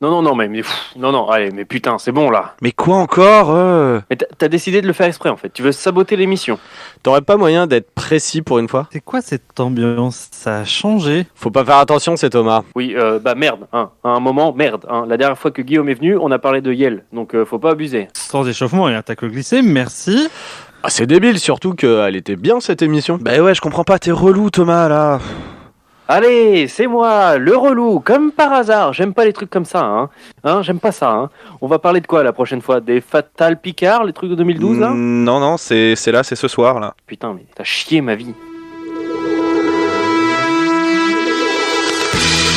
Non, allez, mais putain, c'est bon là. Mais quoi encore Mais t'as décidé de le faire exprès en fait. Tu veux saboter l'émission. T'aurais pas moyen d'être précis pour une fois? C'est quoi cette ambiance? Ça a changé. Faut pas faire attention, c'est Thomas. Oui, merde, hein. À un moment, merde. Hein. La dernière fois que Guillaume est venu, on a parlé de Yel, donc faut pas abuser. Sans échauffement et attaque au glycée, merci. Ah, c'est débile, surtout qu'elle était bien cette émission. Bah ouais, je comprends pas, t'es relou Thomas là. Allez, c'est moi, le relou, comme par hasard. J'aime pas les trucs comme ça, hein. J'aime pas ça, hein. On va parler de quoi la prochaine fois? Des Fatal Picard, les trucs de 2012, là? Non, c'est là, c'est ce soir là. Putain, mais t'as chié ma vie.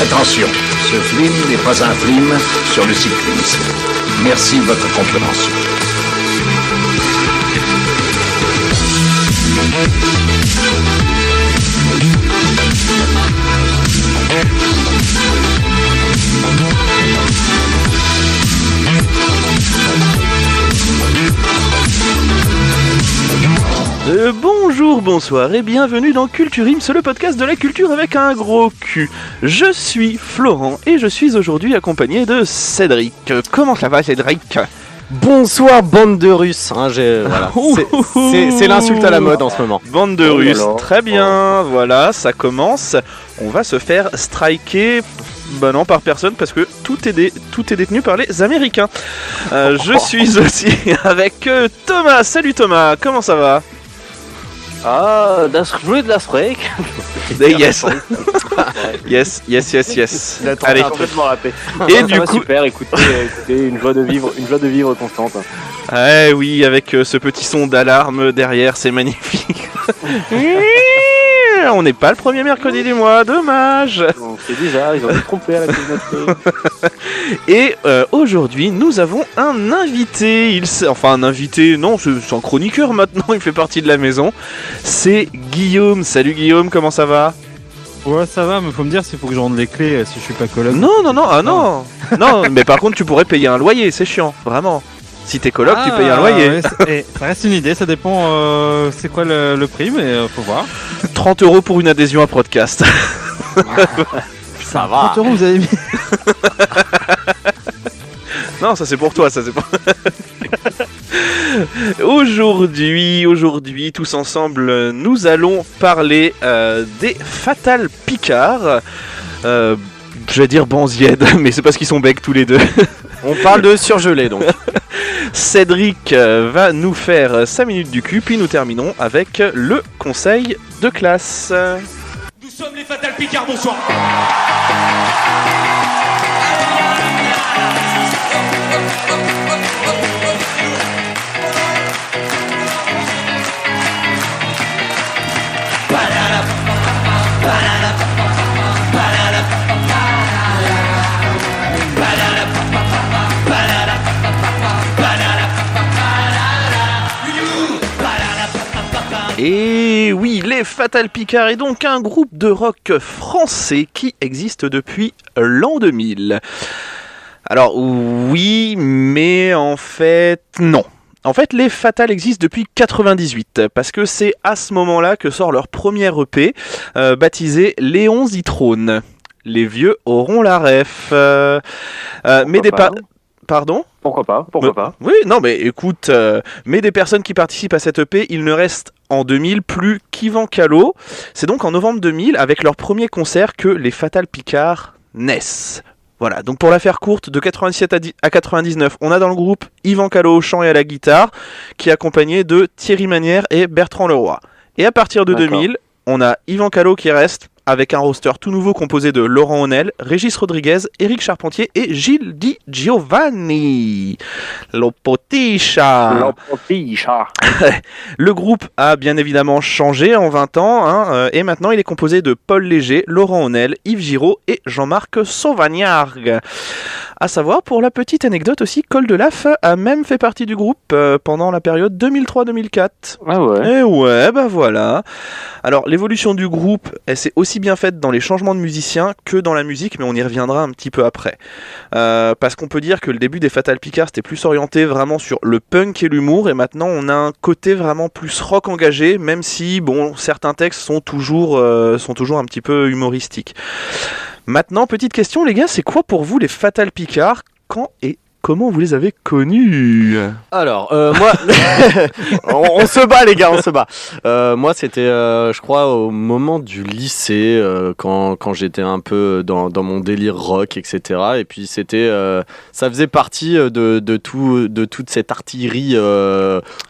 Attention, ce film n'est pas un film sur le cyclisme. Merci de votre compréhension. Bonjour, bonsoir et bienvenue dans Culture Ims, le podcast de la culture avec un gros cul. Je suis Florent et je suis aujourd'hui accompagné de Cédric. Comment ça va Cédric ? Bonsoir, bande de Russes. Hein, voilà. C'est l'insulte à la mode en ce moment. Bande de Russes, très bien, voilà, ça commence. On va se faire striker... Bah non, par personne, parce que tout est détenu par les Américains. Je suis aussi avec Thomas. Salut Thomas, comment ça va ? Ah, das Ruhe, das Freak. Yes. Yes. Allez, complètement râpé. Et du coup, super, écoutez, une joie de vivre constante. Eh oui, avec ce petit son d'alarme derrière, c'est magnifique. On n'est pas le premier mercredi du mois, dommage. C'est bizarre, ils ont été trompés à la communauté. Et aujourd'hui, nous avons un invité. Un invité, non, c'est un chroniqueur maintenant, il fait partie de la maison. C'est Guillaume. Salut Guillaume, comment ça va ? Ouais, ça va, mais faut me dire s'il faut que je rende les clés si je suis pas coloc. Non, non, mais par contre, tu pourrais payer un loyer, c'est chiant, vraiment. Si t'es coloc, tu payes un loyer. Ouais, ça reste une idée, ça dépend c'est quoi le prix, mais faut voir. 30 € pour une adhésion à podcast. Ça va. 30 €, vous avez mis. Non, ça c'est pour toi, Aujourd'hui, tous ensemble, nous allons parler des Fatal Picard. Je vais dire Banzied, mais c'est parce qu'ils sont becs tous les deux. On parle de surgelé donc. Cédric va nous faire 5 minutes du cul, puis nous terminons avec le conseil de classe. Nous sommes les Fatal Picard, bonsoir. Et oui, les Fatal Picard est donc un groupe de rock français qui existe depuis l'an 2000. Alors oui, mais en fait non. En fait, les Fatal existent depuis 98, parce que c'est à ce moment-là que sort leur premier EP, baptisé Léon Zitrone. Les vieux auront la ref. Mais des pas... Pardon ? Pourquoi pas. Oui, non, mais écoute, mais des personnes qui participent à cette EP, il ne reste en 2000 plus qu'Yvan Callot. C'est donc en novembre 2000, avec leur premier concert, que les Fatal Picard naissent. Voilà, donc pour la faire courte, de 97 à 99, on a dans le groupe Yvan Callot au chant et à la guitare, qui est accompagné de Thierry Manière et Bertrand Leroy. Et à partir de 2000, on a Yvan Callot qui reste, avec un roster tout nouveau composé de Laurent Honel, Régis Rodriguez, Éric Charpentier et Gilles Di Giovanni. Lopotisha. Le groupe a bien évidemment changé en 20 ans, et maintenant il est composé de Paul Léger, Laurent Honel, Yves Giraud et Jean-Marc Sauvagnargues. À savoir, pour la petite anecdote aussi, Col de Laf a même fait partie du groupe pendant la période 2003-2004. Ah ouais. Et ouais, bah voilà. Alors, l'évolution du groupe, elle s'est aussi bien faite dans les changements de musiciens que dans la musique, mais on y reviendra un petit peu après. Parce qu'on peut dire que le début des Fatal Picard, c'était plus orienté vraiment sur le punk et l'humour, et maintenant on a un côté vraiment plus rock engagé, même si, bon, certains textes sont toujours un petit peu humoristiques. Maintenant, petite question, les gars, c'est quoi pour vous les Fatal Picard? Quand et comment vous les avez connus? Alors, moi, on se bat les gars, on se bat. Moi, c'était, je crois, au moment du lycée, quand j'étais un peu dans mon délire rock, etc. Et puis c'était, ça faisait partie de toute cette artillerie.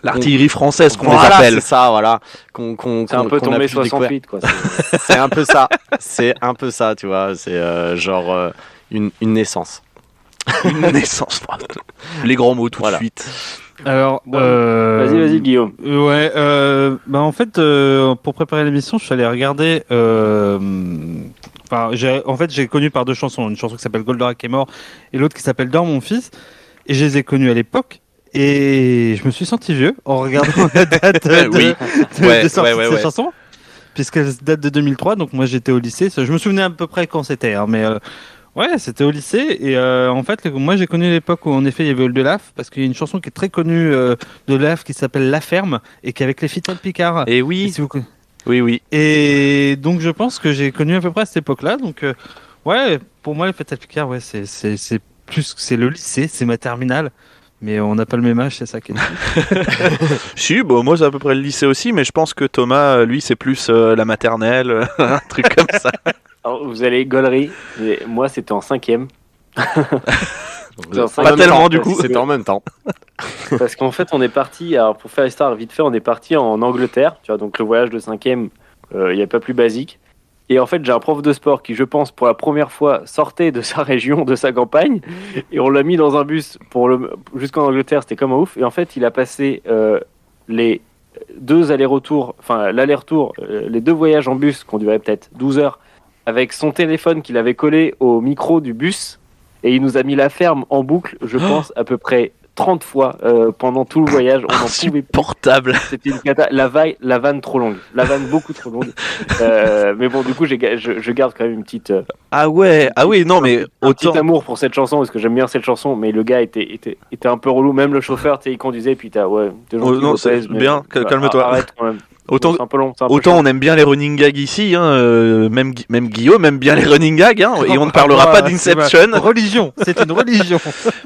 L'artillerie française qu'on Voilà, les appelle. c'est ça, voilà. C'est un peu qu'on a tombé pu découvrir. 68, quoi. C'est un peu ça. C'est un peu ça, tu vois. C'est genre une naissance. Une naissance. Les grands mots tout Voilà. de suite. Alors, Vas-y, Guillaume. Ouais, en fait, pour préparer l'émission, je suis allé regarder. J'ai connu par deux chansons, une chanson qui s'appelle Goldorak est mort et l'autre qui s'appelle Dors mon fils. Et je les ai connues à l'époque. Et je me suis senti vieux en regardant la date Oui. de sortie de ouais. ces chansons, puisqu'elle date de 2003. Donc moi, j'étais au lycée. Je me souvenais à peu près quand c'était, hein, mais. Ouais, c'était au lycée et en fait, moi j'ai connu l'époque où en effet il y avait Oldelaf parce qu'il y a une chanson qui est très connue de Oldelaf qui s'appelle La Ferme et qui est avec les Fatal Picard. Et Et oui, si vous... oui. Et donc je pense que j'ai connu à peu près à cette époque-là. Donc ouais, pour moi les Fatal Picard, ouais, c'est plus c'est le lycée, c'est ma terminale. Mais on n'a pas le même âge, c'est ça qui est. Si, bon, moi c'est à peu près le lycée aussi, mais je pense que Thomas, lui, c'est plus la maternelle, un truc comme ça. Alors, vous allez gaulerie, mais moi c'était en 5e. En Pas même tellement, temps, du coup. C'était en même temps. Parce qu'en fait, on est parti, alors pour faire l'histoire vite fait, on est parti en Angleterre, tu vois, donc le voyage de 5e, il n'y a pas plus basique. Et en fait, j'ai un prof de sport qui, je pense, pour la première fois, sortait de sa région, de sa campagne, et on l'a mis dans un bus jusqu'en Angleterre, c'était comme un ouf. Et en fait, il a passé les deux allers-retours, enfin l'aller-retour, les deux voyages en bus, qui ont duré peut-être 12 heures, avec son téléphone qu'il avait collé au micro du bus, et il nous a mis La Ferme en boucle, je pense, à peu près 30 fois pendant tout le voyage. On en pouvait plus. Insupportable. C'était une cata. La vanne trop longue. La vanne beaucoup trop longue. Mais bon, du coup, je garde quand même une petite. Ah oui, non, mais Un autant. petit amour pour cette chanson parce que j'aime bien cette chanson, mais le gars était un peu relou. Même le chauffeur, tu sais, il conduisait, puis t'as t'es gentil, non, c'est Lopez, mais- bien, calme-toi. Arrête quand même. Autant, C'est un peu long. c'est un peu autant chiant. on aime bien les running gags ici, hein, même Guillaume aime bien les running gags, hein, et on ne parlera pas d'Inception. Religion, c'est une religion.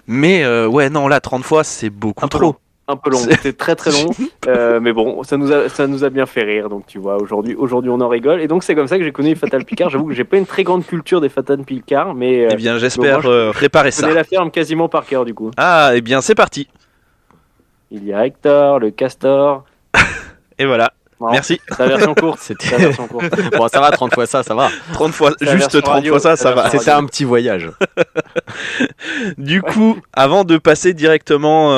Mais ouais, non, là, 30 fois, c'est beaucoup Un peu trop. long. Un peu long, C'est- c'était très très long, mais bon, ça nous a bien fait rire, donc tu vois, aujourd'hui on en rigole, et donc c'est comme ça que j'ai connu les Fatal Picard. J'avoue que j'ai pas une très grande culture des Fatal Picard, mais Eh bien, j'espère moi, préparer je connais ça. La Ferme quasiment par cœur du coup. Ah, eh bien, c'est parti. Il y a Hector, le Castor. Et voilà. Non, Merci. C'est la version courte. C'était- C'est la version courte. Bon, ça va, 30 fois ça va. 30 fois, C'est la juste version 30 radio, fois ça, c'est ça la va. version C'était un petit voyage. Du coup, avant de passer directement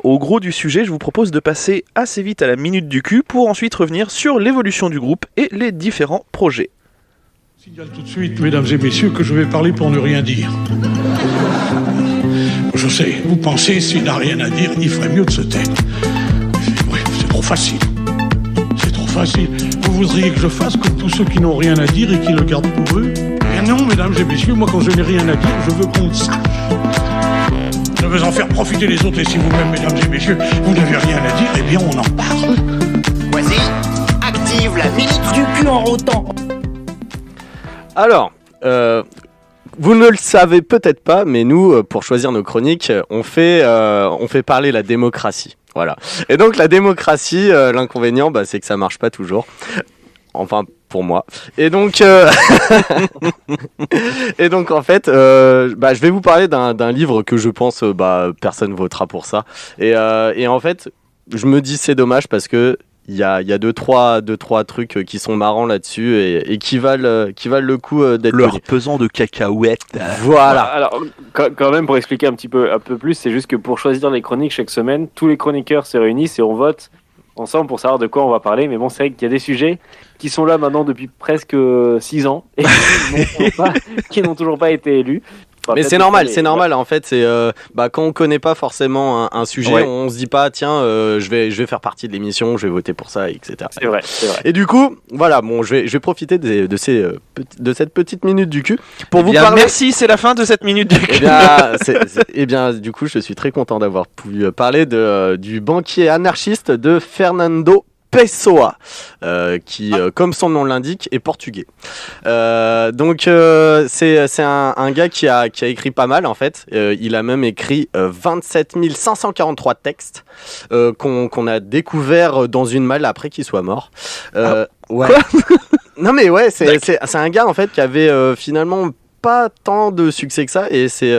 au gros du sujet, je vous propose de passer assez vite à la minute du cul pour ensuite revenir sur l'évolution du groupe et les différents projets. Je signale tout de suite, mesdames et messieurs, que je vais parler pour ne rien dire. Je sais, vous pensez, s'il n'a rien à dire, il ferait mieux de se taire. Oui, c'est trop facile. C'est trop facile. Vous voudriez que je fasse comme tous ceux qui n'ont rien à dire et qui le gardent pour eux? Eh non, mesdames et messieurs, moi quand je n'ai rien à dire, je veux qu'on le sache. Je veux en faire profiter les autres, et si vous-même, mesdames et messieurs, vous n'avez rien à dire, eh bien on en parle. Voici, active la minute du cul en rotant. Alors, vous ne le savez peut-être pas, mais nous, pour choisir nos chroniques, on fait parler la démocratie. Voilà. Et donc la démocratie, l'inconvénient, c'est que ça marche pas toujours. Enfin, pour moi. Et donc, en fait, je vais vous parler d'un livre que je pense, personne votera pour ça. Et en fait, je me dis c'est dommage parce que il y a deux trois trucs qui sont marrants là-dessus et qui valent le coup d'être Leur connus. pesant de cacahuètes. Voilà. Alors, quand même, pour expliquer un peu plus, c'est juste que pour choisir les chroniques chaque semaine, tous les chroniqueurs se réunissent et on vote ensemble pour savoir de quoi on va parler. Mais bon, c'est vrai qu'il y a des sujets qui sont là maintenant depuis presque 6 ans et qui n'ont toujours pas été élus. Enfin, Mais peut-être c'est que normal, les- c'est normal. En fait, c'est quand on connaît pas forcément un sujet, Ouais. on se dit pas tiens, je vais faire partie de l'émission, je vais voter pour ça, etc. C'est vrai, c'est vrai. Et du coup, voilà, bon, je vais profiter de cette petite minute du cul pour vous Bien, parler. merci, c'est la fin de cette minute du Eh cul. bien, du coup, je suis très content d'avoir pu parler du banquier anarchiste de Fernando Pessoa, qui, comme son nom l'indique, est portugais. Donc c'est un gars qui a écrit pas mal en fait. Il a même écrit 27 543 textes qu'on a découvert dans une malle après qu'il soit mort. Ouais. Non mais ouais, c'est un gars en fait qui avait finalement pas tant de succès que ça, et c'est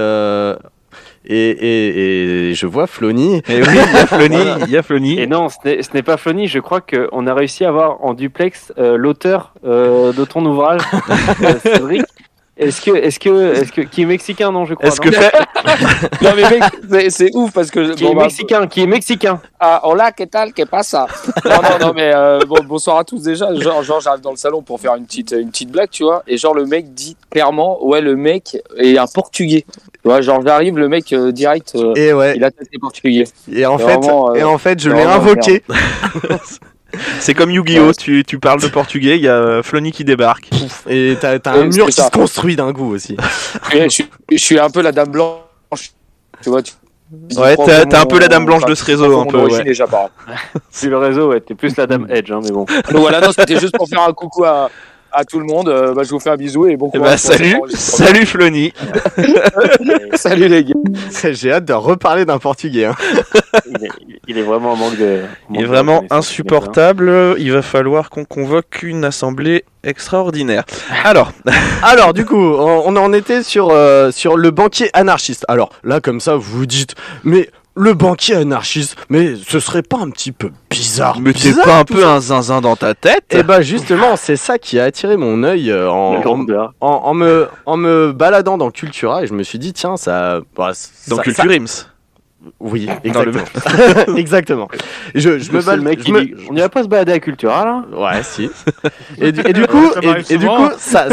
et je vois Flony. Et oui, il y a Flony. Et non, ce n'est pas Flony. Je crois qu'on a réussi à avoir en duplex l'auteur de ton ouvrage, Cédric. Est-ce que qui est mexicain, non, je crois. Est-ce que Non mais mec, c'est ouf parce que qui est mexicain. Ah, hola, ¿qué tal? ¿Qué pasa? Non, mais bonsoir à tous déjà. Genre j'arrive dans le salon pour faire une petite blague, tu vois. Et genre le mec dit clairement, ouais, le mec est un Portugais. Tu vois, genre j'arrive, le mec direct, et ouais. il a tête Portugais. Et en fait, je l'ai invoqué. C'est comme Yu-Gi-Oh! Tu parles de portugais, il y a Flony qui débarque. Et t'as un mur qui se construit d'un coup aussi. Je suis un peu la dame blanche, tu vois. Ouais, t'as un peu la dame blanche de ce réseau, un peu. Ouais. Déjà, Sur le réseau, ouais, t'es plus la dame Edge, hein, mais bon. Donc voilà, non, c'était juste pour faire un coucou à tout le monde. Je vous fais un bisou et bon courage. Salut Flony. Salut les gars. J'ai hâte de reparler d'un portugais. Hein. Il est vraiment en manque de. Il est vraiment insupportable. Il va falloir qu'on convoque une assemblée extraordinaire. Alors, du coup, on en était sur le banquier anarchiste. Alors là, comme ça, vous vous dites, mais le banquier anarchiste, mais ce serait pas un petit peu bizarre? Mais t'es pas un peu un zinzin dans ta tête? Eh ben justement, c'est ça qui a attiré mon œil en me baladant dans Cultura, et je me suis dit tiens, ça... Dans Culturims. Oui, exactement. Exactement. Je me balade. Mec qui dit, on irait pas se balader à Cultura là? Ouais, si. Et du coup, ça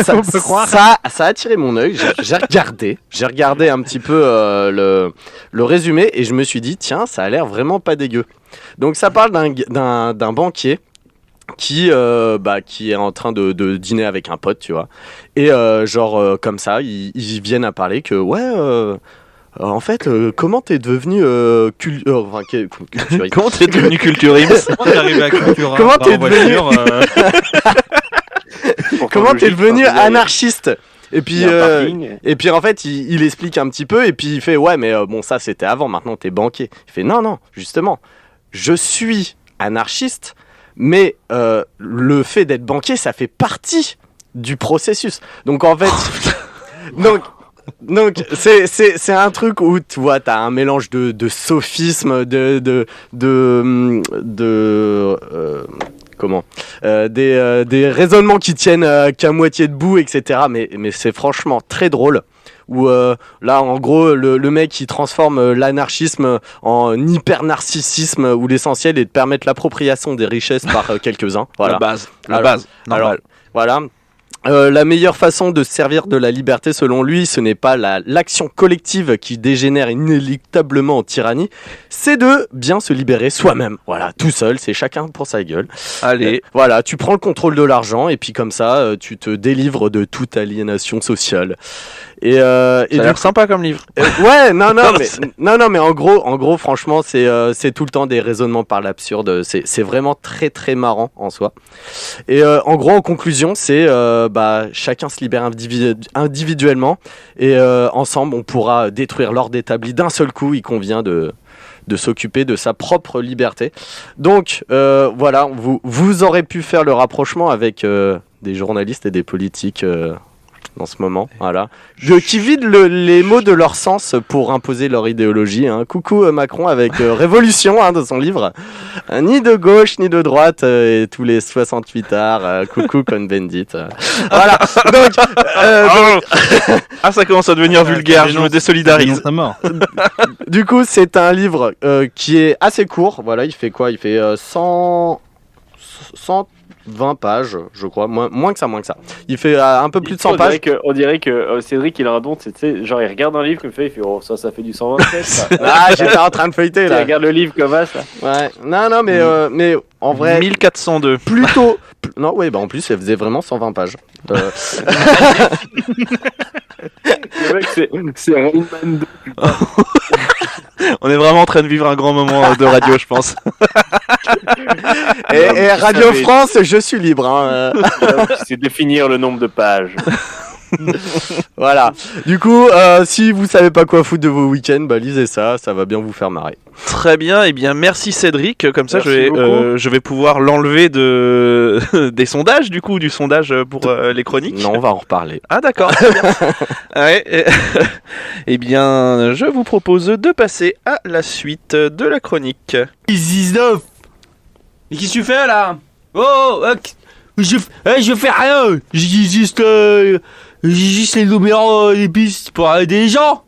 a attiré mon œil. J'ai regardé un petit peu le résumé, et je me suis dit tiens, ça a l'air vraiment pas dégueu. Donc ça parle d'un banquier qui est en train de dîner avec un pote, tu vois. Et comme ça, ils viennent à parler que en fait, comment t'es devenu Comment t'es devenu culturiste? Comment t'es arrivé à Cultura? Comment t'es devenu Comment t'es devenu anarchiste? Et puis en fait, il explique un petit peu, et puis il fait ouais, mais bon, ça c'était avant, maintenant t'es banquier. Il fait non, justement, je suis anarchiste, mais le fait d'être banquier, ça fait partie du processus. Donc en fait, Donc c'est un truc où tu vois, t'as un mélange de sophisme, des raisonnements qui tiennent qu'à moitié debout, etc. Mais c'est franchement très drôle. Où là, en gros, le mec il transforme l'anarchisme en hyper-narcissisme, où l'essentiel est de permettre l'appropriation des richesses par quelques-uns. Voilà. La base. Normal. Voilà. La meilleure façon de servir de la liberté, selon lui, ce n'est pas l'action collective qui dégénère inéluctablement en tyrannie, c'est de bien se libérer soi-même. Voilà, tout seul, c'est chacun pour sa gueule. Allez. Voilà, tu prends le contrôle de l'argent, et puis comme ça, tu te délivres de toute aliénation sociale. Ça a l'air sympa comme livre. Ouais, mais en gros, franchement, c'est tout le temps des raisonnements par l'absurde. C'est vraiment très très marrant en soi. Et en gros, en conclusion, c'est chacun se libère individuellement, et ensemble, on pourra détruire l'ordre établi d'un seul coup. Il convient de s'occuper de sa propre liberté. Donc voilà, vous aurez pu faire le rapprochement avec des journalistes et des politiques. En ce moment, voilà. Qui vident les mots de leur sens pour imposer leur idéologie. Hein. Coucou Macron avec Révolution de son livre. Ni de gauche ni de droite, et tous les 68 arts. Coucou Cohn-Bendit. Voilà. Donc, ça commence à devenir vulgaire, je me désolidarise. Du coup, c'est un livre qui est assez court. Voilà, il fait quoi? Il fait 120 pages, je crois, moins que ça. Il fait un peu plus de 100 pages. On dirait que Cédric, il raconte, genre il regarde un livre comme il fait ça fait du 127. J'étais en train de feuilleter là. Il regarde le livre comme ça. Ouais, non, mais en vrai. 1402. Plutôt. Non, ouais, en plus, elle faisait vraiment 120 pages. Le mec, c'est Rain Man 2. On est vraiment en train de vivre un grand moment de radio, je pense. Et Radio France, je suis libre. Hein. C'est définir le nombre de pages. Voilà. Du coup, si vous savez pas quoi foutre de vos week-ends, bah lisez ça va bien vous faire marrer. Très bien, et bien merci Cédric, comme ça Merci je vais pouvoir l'enlever des sondages, du sondage pour les chroniques. Non, on va en reparler. Ah d'accord, très bien. Ouais, et bien je vous propose de passer à la suite de la chronique. 19. Mais qu'est-ce que tu fais là? Je fais rien. J'ai juste les numéros des pistes pour aider les gens.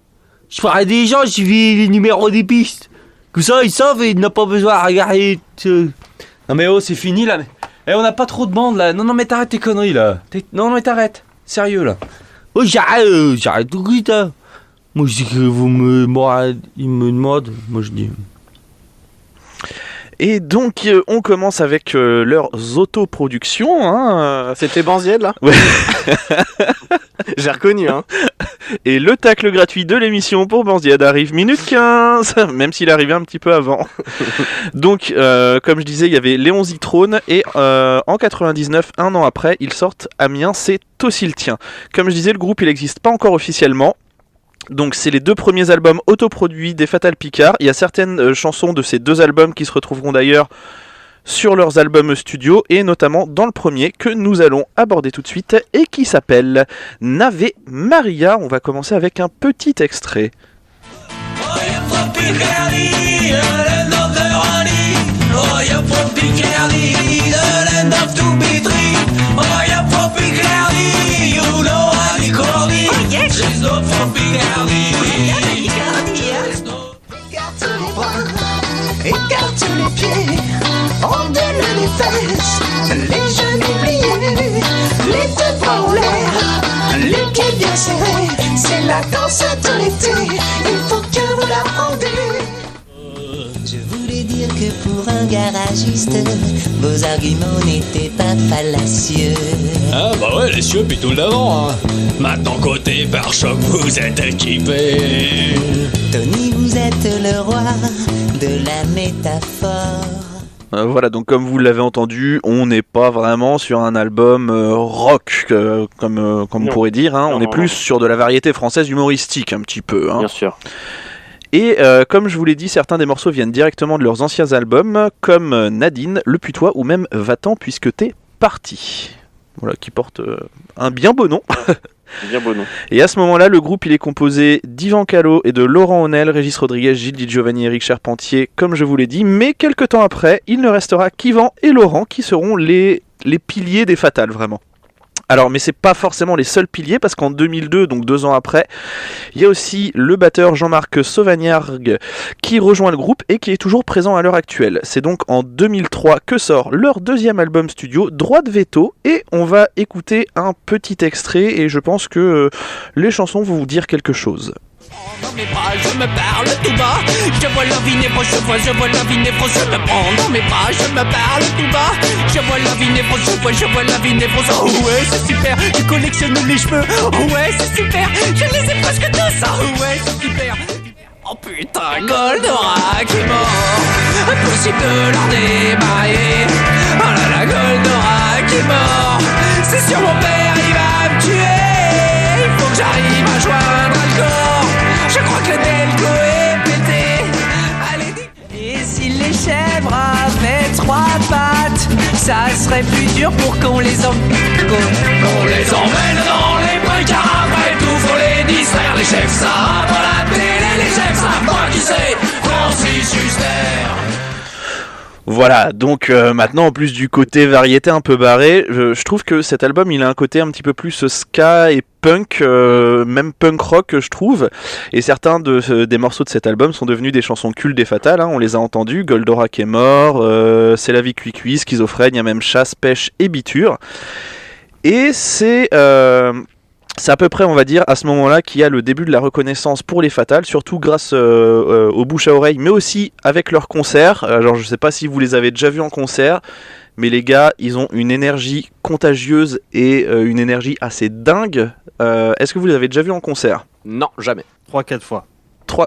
Je peux aider les gens, j'ai vu les numéros des pistes. Comme ça, ils savent et ils n'ont pas besoin de regarder. Non mais c'est fini là. On n'a pas trop de bandes là. Non mais t'arrêtes tes conneries là. Non mais t'arrêtes. Sérieux là. Oh j'arrête tout de suite hein. Moi je dis que ils me demandent. Moi je dis... Et donc on commence avec leurs autoproductions. Hein. C'était Banzied là. Ouais. J'ai reconnu hein. Et le tacle gratuit de l'émission pour Banzied arrive minute 15, même s'il arrivait un petit peu avant. Donc comme je disais, il y avait Léon Zitrone et en 99, un an après, ils sortent Amiens, c'est aussi le tien. Comme je disais, le groupe il n'existe pas encore officiellement. Donc c'est les 2 premiers albums autoproduits des Fatal Picard. Il y a certaines chansons de ces 2 albums qui se retrouveront d'ailleurs sur leurs albums studio, et notamment dans le premier que nous allons aborder tout de suite et qui s'appelle N'Ave Maria. On va commencer avec un petit extrait. Écarte les pieds, ondule les fesses, les genoux pliés, les 2 bras en l'air, les pieds bien serrés, c'est la danse de l'été, il faut que vous l'apprendez. Je voulais dire que pour un garagiste, vos arguments n'étaient pas fallacieux. Ah bah ouais, les cieux puis tout d'avant, hein. Maintenant côté pare-choc, vous êtes équipés. Tony, vous êtes le roi de la métaphore. Voilà, donc comme vous l'avez entendu, on n'est pas vraiment sur un album rock, comme on pourrait dire. Hein. On est plus sur de la variété française humoristique, un petit peu. Hein. Bien sûr. Et comme je vous l'ai dit, certains des morceaux viennent directement de leurs anciens albums, comme Nadine, Le Putois ou même Va-t'en puisque t'es parti. Voilà, qui porte un bien beau nom. Bien beau nom. Et à ce moment-là, le groupe il est composé d'Yvan Callot et de Laurent Honel, Régis Rodriguez, Gilles Di Giovanni, Éric Charpentier, comme je vous l'ai dit. Mais quelques temps après, il ne restera qu'Yvan et Laurent qui seront les piliers des Fatales, vraiment. Alors, mais c'est pas forcément les seuls piliers, parce qu'en 2002, donc 2 ans après, il y a aussi le batteur Jean-Marc Sauvagnargues qui rejoint le groupe et qui est toujours présent à l'heure actuelle. C'est donc en 2003 que sort leur 2e album studio, Droit de Veto, et on va écouter un petit extrait, et je pense que les chansons vont vous dire quelque chose. Dans mes bras, je me parle tout bas. Je vois la vie névrose, je vois la vie névrose. Je me prends dans mes bras, je me parle tout bas. Je vois la vie névrose, je vois la vie névrose. Oh ouais, c'est super, tu collectionnes les cheveux. Oh ouais, c'est super, je les ai presque tous. Oh ouais, c'est super. Oh putain, Goldorak est mort. Impossible de leur démarrer. Oh là là, Goldorak est mort. C'est sûr, mon père, il va me tuer. Il faut que j'arrive à joindre le corps. Je crois que le Delco est pété. Allez, et si les chèvres avaient 3 pattes, ça serait plus dur pour qu'on les emmène dans les bricards. Après tout, faut les distraire. Les chefs savent pas la télé, les chefs savent pas qui c'est. Francis Huster. Voilà, donc maintenant en plus du côté variété un peu barré, je trouve que cet album il a un côté un petit peu plus ska et punk, même punk rock je trouve, et certains des morceaux de cet album sont devenus des chansons cultes des Fatales, hein, on les a entendus, Goldorak est mort, C'est la vie cuit-cuit, Schizophrène, il y a même Chasse, Pêche et Biture, et c'est à peu près, on va dire, à ce moment-là qu'il y a le début de la reconnaissance pour les Fatales, surtout grâce aux bouche à oreille, mais aussi avec leurs concerts. Genre, je sais pas si vous les avez déjà vus en concert, mais les gars, ils ont une énergie contagieuse et une énergie assez dingue. Est-ce que vous les avez déjà vus en concert ? Non, jamais. 3-4 fois.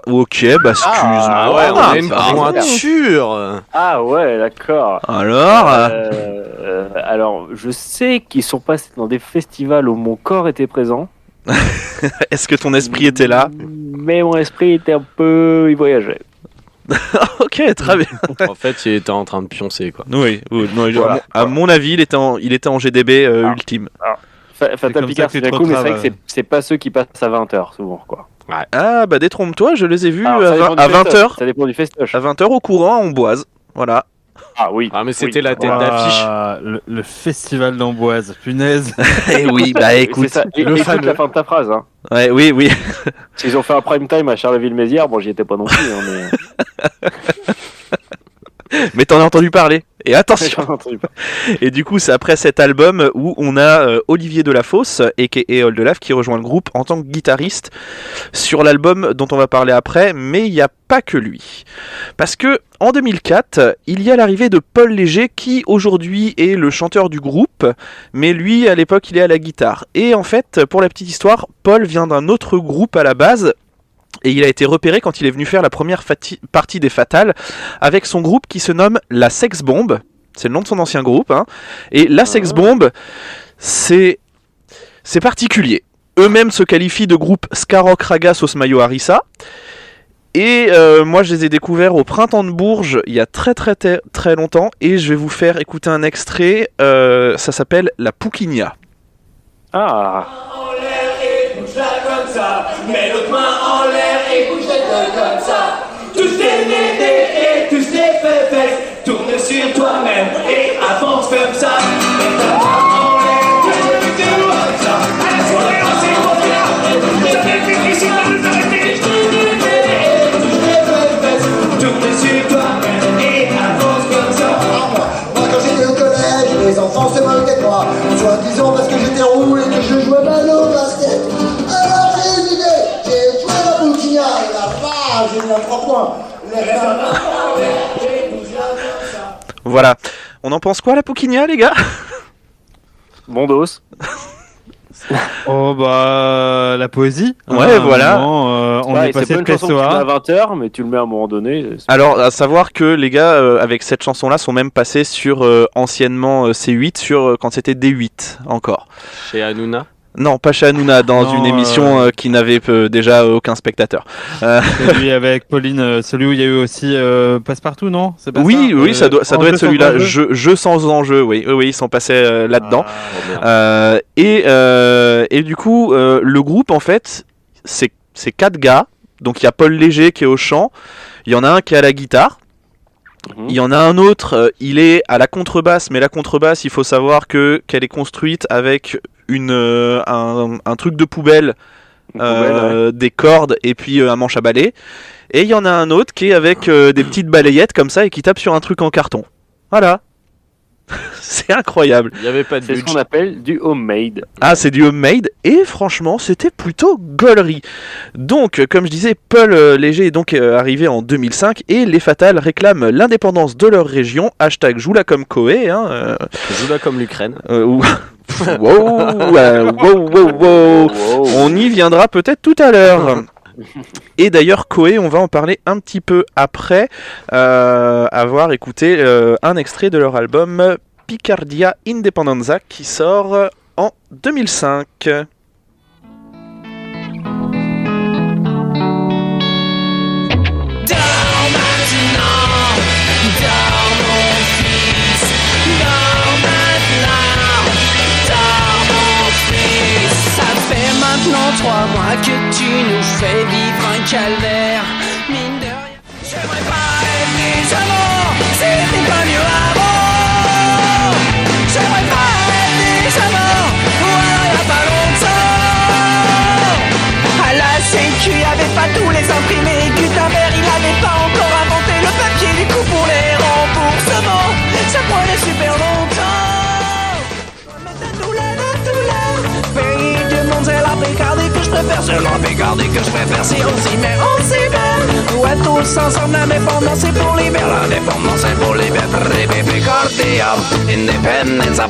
3. Ok, bah excuse-moi. Ah ouais, on a une pointure. Ah ouais, d'accord. Alors, je sais qu'ils sont passés dans des festivals où mon corps était présent. Est-ce que ton esprit était là? Mais mon esprit était un peu... Il voyageait. Ok, très bien. En fait, il était en train de pioncer, quoi. Oui, non, Voilà. à mon avis, il était en GDB ultime. Fatal Picard, c'est bien cool, mais c'est vrai que c'est pas ceux qui passent à 20h souvent, quoi. Ouais. Ah, bah détrompe-toi, je les ai vus Alors, à 20h. Ça dépend du festoche. À 20h au courant, en Amboise. Voilà. Ah oui. Ah, mais c'était Oui. la tête d'affiche. Le festival d'Amboise, punaise. Eh oui, bah écoute. C'est ça. Écoute la fin de ta phrase. Hein. Ouais, oui. Ils ont fait un prime time à Charleville-Mézières, bon, j'y étais pas non plus. Hein, Mais t'en as entendu parler. Et attention. J'en ai entendu parler. Et du coup, c'est après cet album où on a Olivier Delafosse, a.k.a. Oldelaf, qui rejoint le groupe en tant que guitariste sur l'album dont on va parler après, mais il n'y a pas que lui. Parce que en 2004, il y a l'arrivée de Paul Léger, qui aujourd'hui est le chanteur du groupe, mais lui, à l'époque, il est à la guitare. Et en fait, pour la petite histoire, Paul vient d'un autre groupe à la base, et il a été repéré quand il est venu faire la première partie des Fatales avec son groupe qui se nomme La Sex Bomb. C'est le nom de son ancien groupe. Hein. Et La Sex Bomb, c'est particulier. Eux-mêmes se qualifient de groupe ska rock raga sauce mayo harissa. Et moi, je les ai découverts au Printemps de Bourges il y a très longtemps. Et je vais vous faire écouter un extrait. Ça s'appelle La Pouquinha. Ah. Comme ça, mets l'autre main en l'air et bouge-les comme ça. Tous tes nénés et tous tes fesses, tourne sur toi-même et avance comme ça. Mets ta main en l'air, tu comme ça. À la soirée, on s'est rendu là. Ça fait difficile de nous arrêter. Tourne sur toi-même et avance comme ça. Moi, quand j'étais au collège, les enfants se moquaient de moi. Soit disant parce que j'étais roux et que je jouais mal au basket. Alors j'ai une idée, j'ai joué la bouquinha et là-bas, j'ai mis un 3 points. Voilà. On en pense quoi, la Pouquinha, les gars? Bon dos. Oh bah la poésie. Ouais, voilà. On est passé c'est pas de une chanson que tu mets à Pessoa. 20h, mais tu le mets à un moment donné. Alors, à savoir que les gars, avec cette chanson-là, sont même passés sur anciennement C8, sur quand c'était D8 encore. Chez Hanouna. Non, pas chez Hanouna, dans Non, une émission qui n'avait déjà aucun spectateur. Celui avec Pauline, celui où il y a eu aussi Passepartout, non? C'est pas Oui, ça oui, ça doit être celui-là. Jeu. Jeu sans enjeu, oui, ils sont passés là-dedans. Et du coup, le groupe, en fait, c'est 4 gars. Donc il y a Paul Léger qui est au chant, il y en a un qui est à la guitare. Il y en a un autre, il est à la contrebasse, mais la contrebasse, il faut savoir qu'elle est construite avec un truc de poubelle, des cordes et puis un manche à balai. Et il y en a un autre qui est avec des petites balayettes comme ça et qui tape sur un truc en carton. Voilà. C'est incroyable. Il n'y avait pas de C'est ce qu'on appelle du homemade. Ah, c'est du homemade et franchement, c'était plutôt gaulerie. Donc, comme je disais, Paul Léger est donc arrivé en 2005 et les Fatales réclament l'indépendance de leur région. Hashtag Joula comme Koé. Hein, Joula comme l'Ukraine. Wow, on y viendra peut-être tout à l'heure. Et d'ailleurs, Koé, on va en parler un petit peu après avoir écouté un extrait de leur album Picardia Independenza qui sort en 2005. Maintenant 3 mois que tu nous fais vivre un calvaire. Mine de rien, j'aimerais pas être des amants. C'était pas mieux avant. J'aimerais pas être des amants. Ou alors y'a pas longtemps. À la sécu, y'avait pas tous les imprimés. Gutenberg, il avait pas encore inventé le papier. Du coup, pour les remboursements, ça prenait super longtemps. C'est la Picardie que je préfère, c'est la Picardie que je préfère. Si on s'y met, ouais, tous ensemble, l'indépendance c'est pour l'hiver. L'indépendance c'est pour l'hiver. Picardia, Independenza,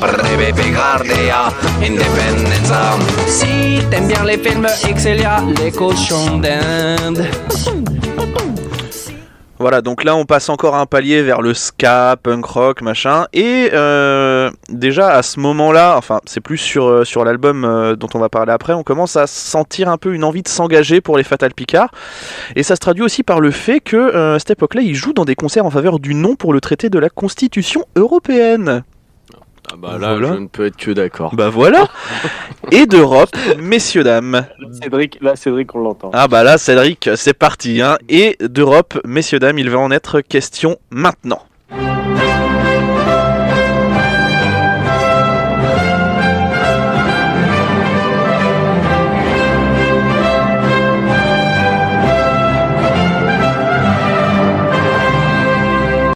Picardia, Independenza. Si t'aimes bien les films Excelia, les cochons d'Inde. Voilà, donc là on passe encore un palier vers le ska, punk rock, machin, et déjà à ce moment-là, enfin c'est plus sur l'album dont on va parler après, on commence à sentir un peu une envie de s'engager pour les Fatal Picard, et ça se traduit aussi par le fait que à cette époque-là, ils jouent dans des concerts en faveur du non pour le traité de la Constitution européenne. Ah bah là, je ne peux être que d'accord. Bah voilà. Et d'Europe, messieurs, dames. Cédric, on l'entend. Ah bah là, Cédric, c'est parti. Hein. Et d'Europe, messieurs, dames, il va en être question maintenant.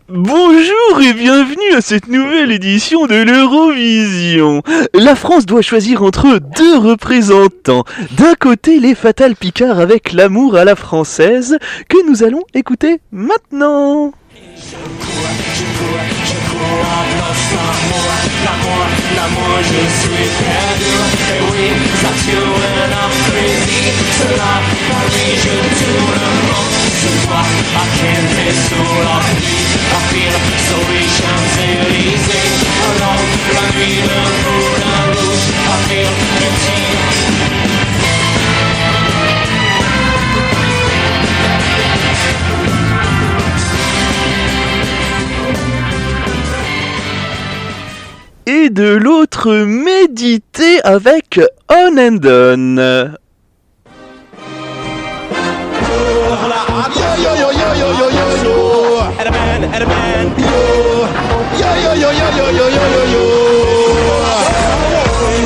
Bonjour et bienvenue à cette nouvelle édition de l'Eurovision. La France doit choisir entre deux représentants. D'un côté, les Fatal Picard avec l'amour à la française, que nous allons écouter maintenant. L'amour, je suis perdu. Et oui, ça tue and I'm crazy. Cela, Paris, je tourne le monde. Ce soir, I can't be sous la pluie. I feel so rich, Champs-Élysées. Alone, la nuit, le moulin rouge. I feel guilty. Et de l'autre, méditer avec On and On.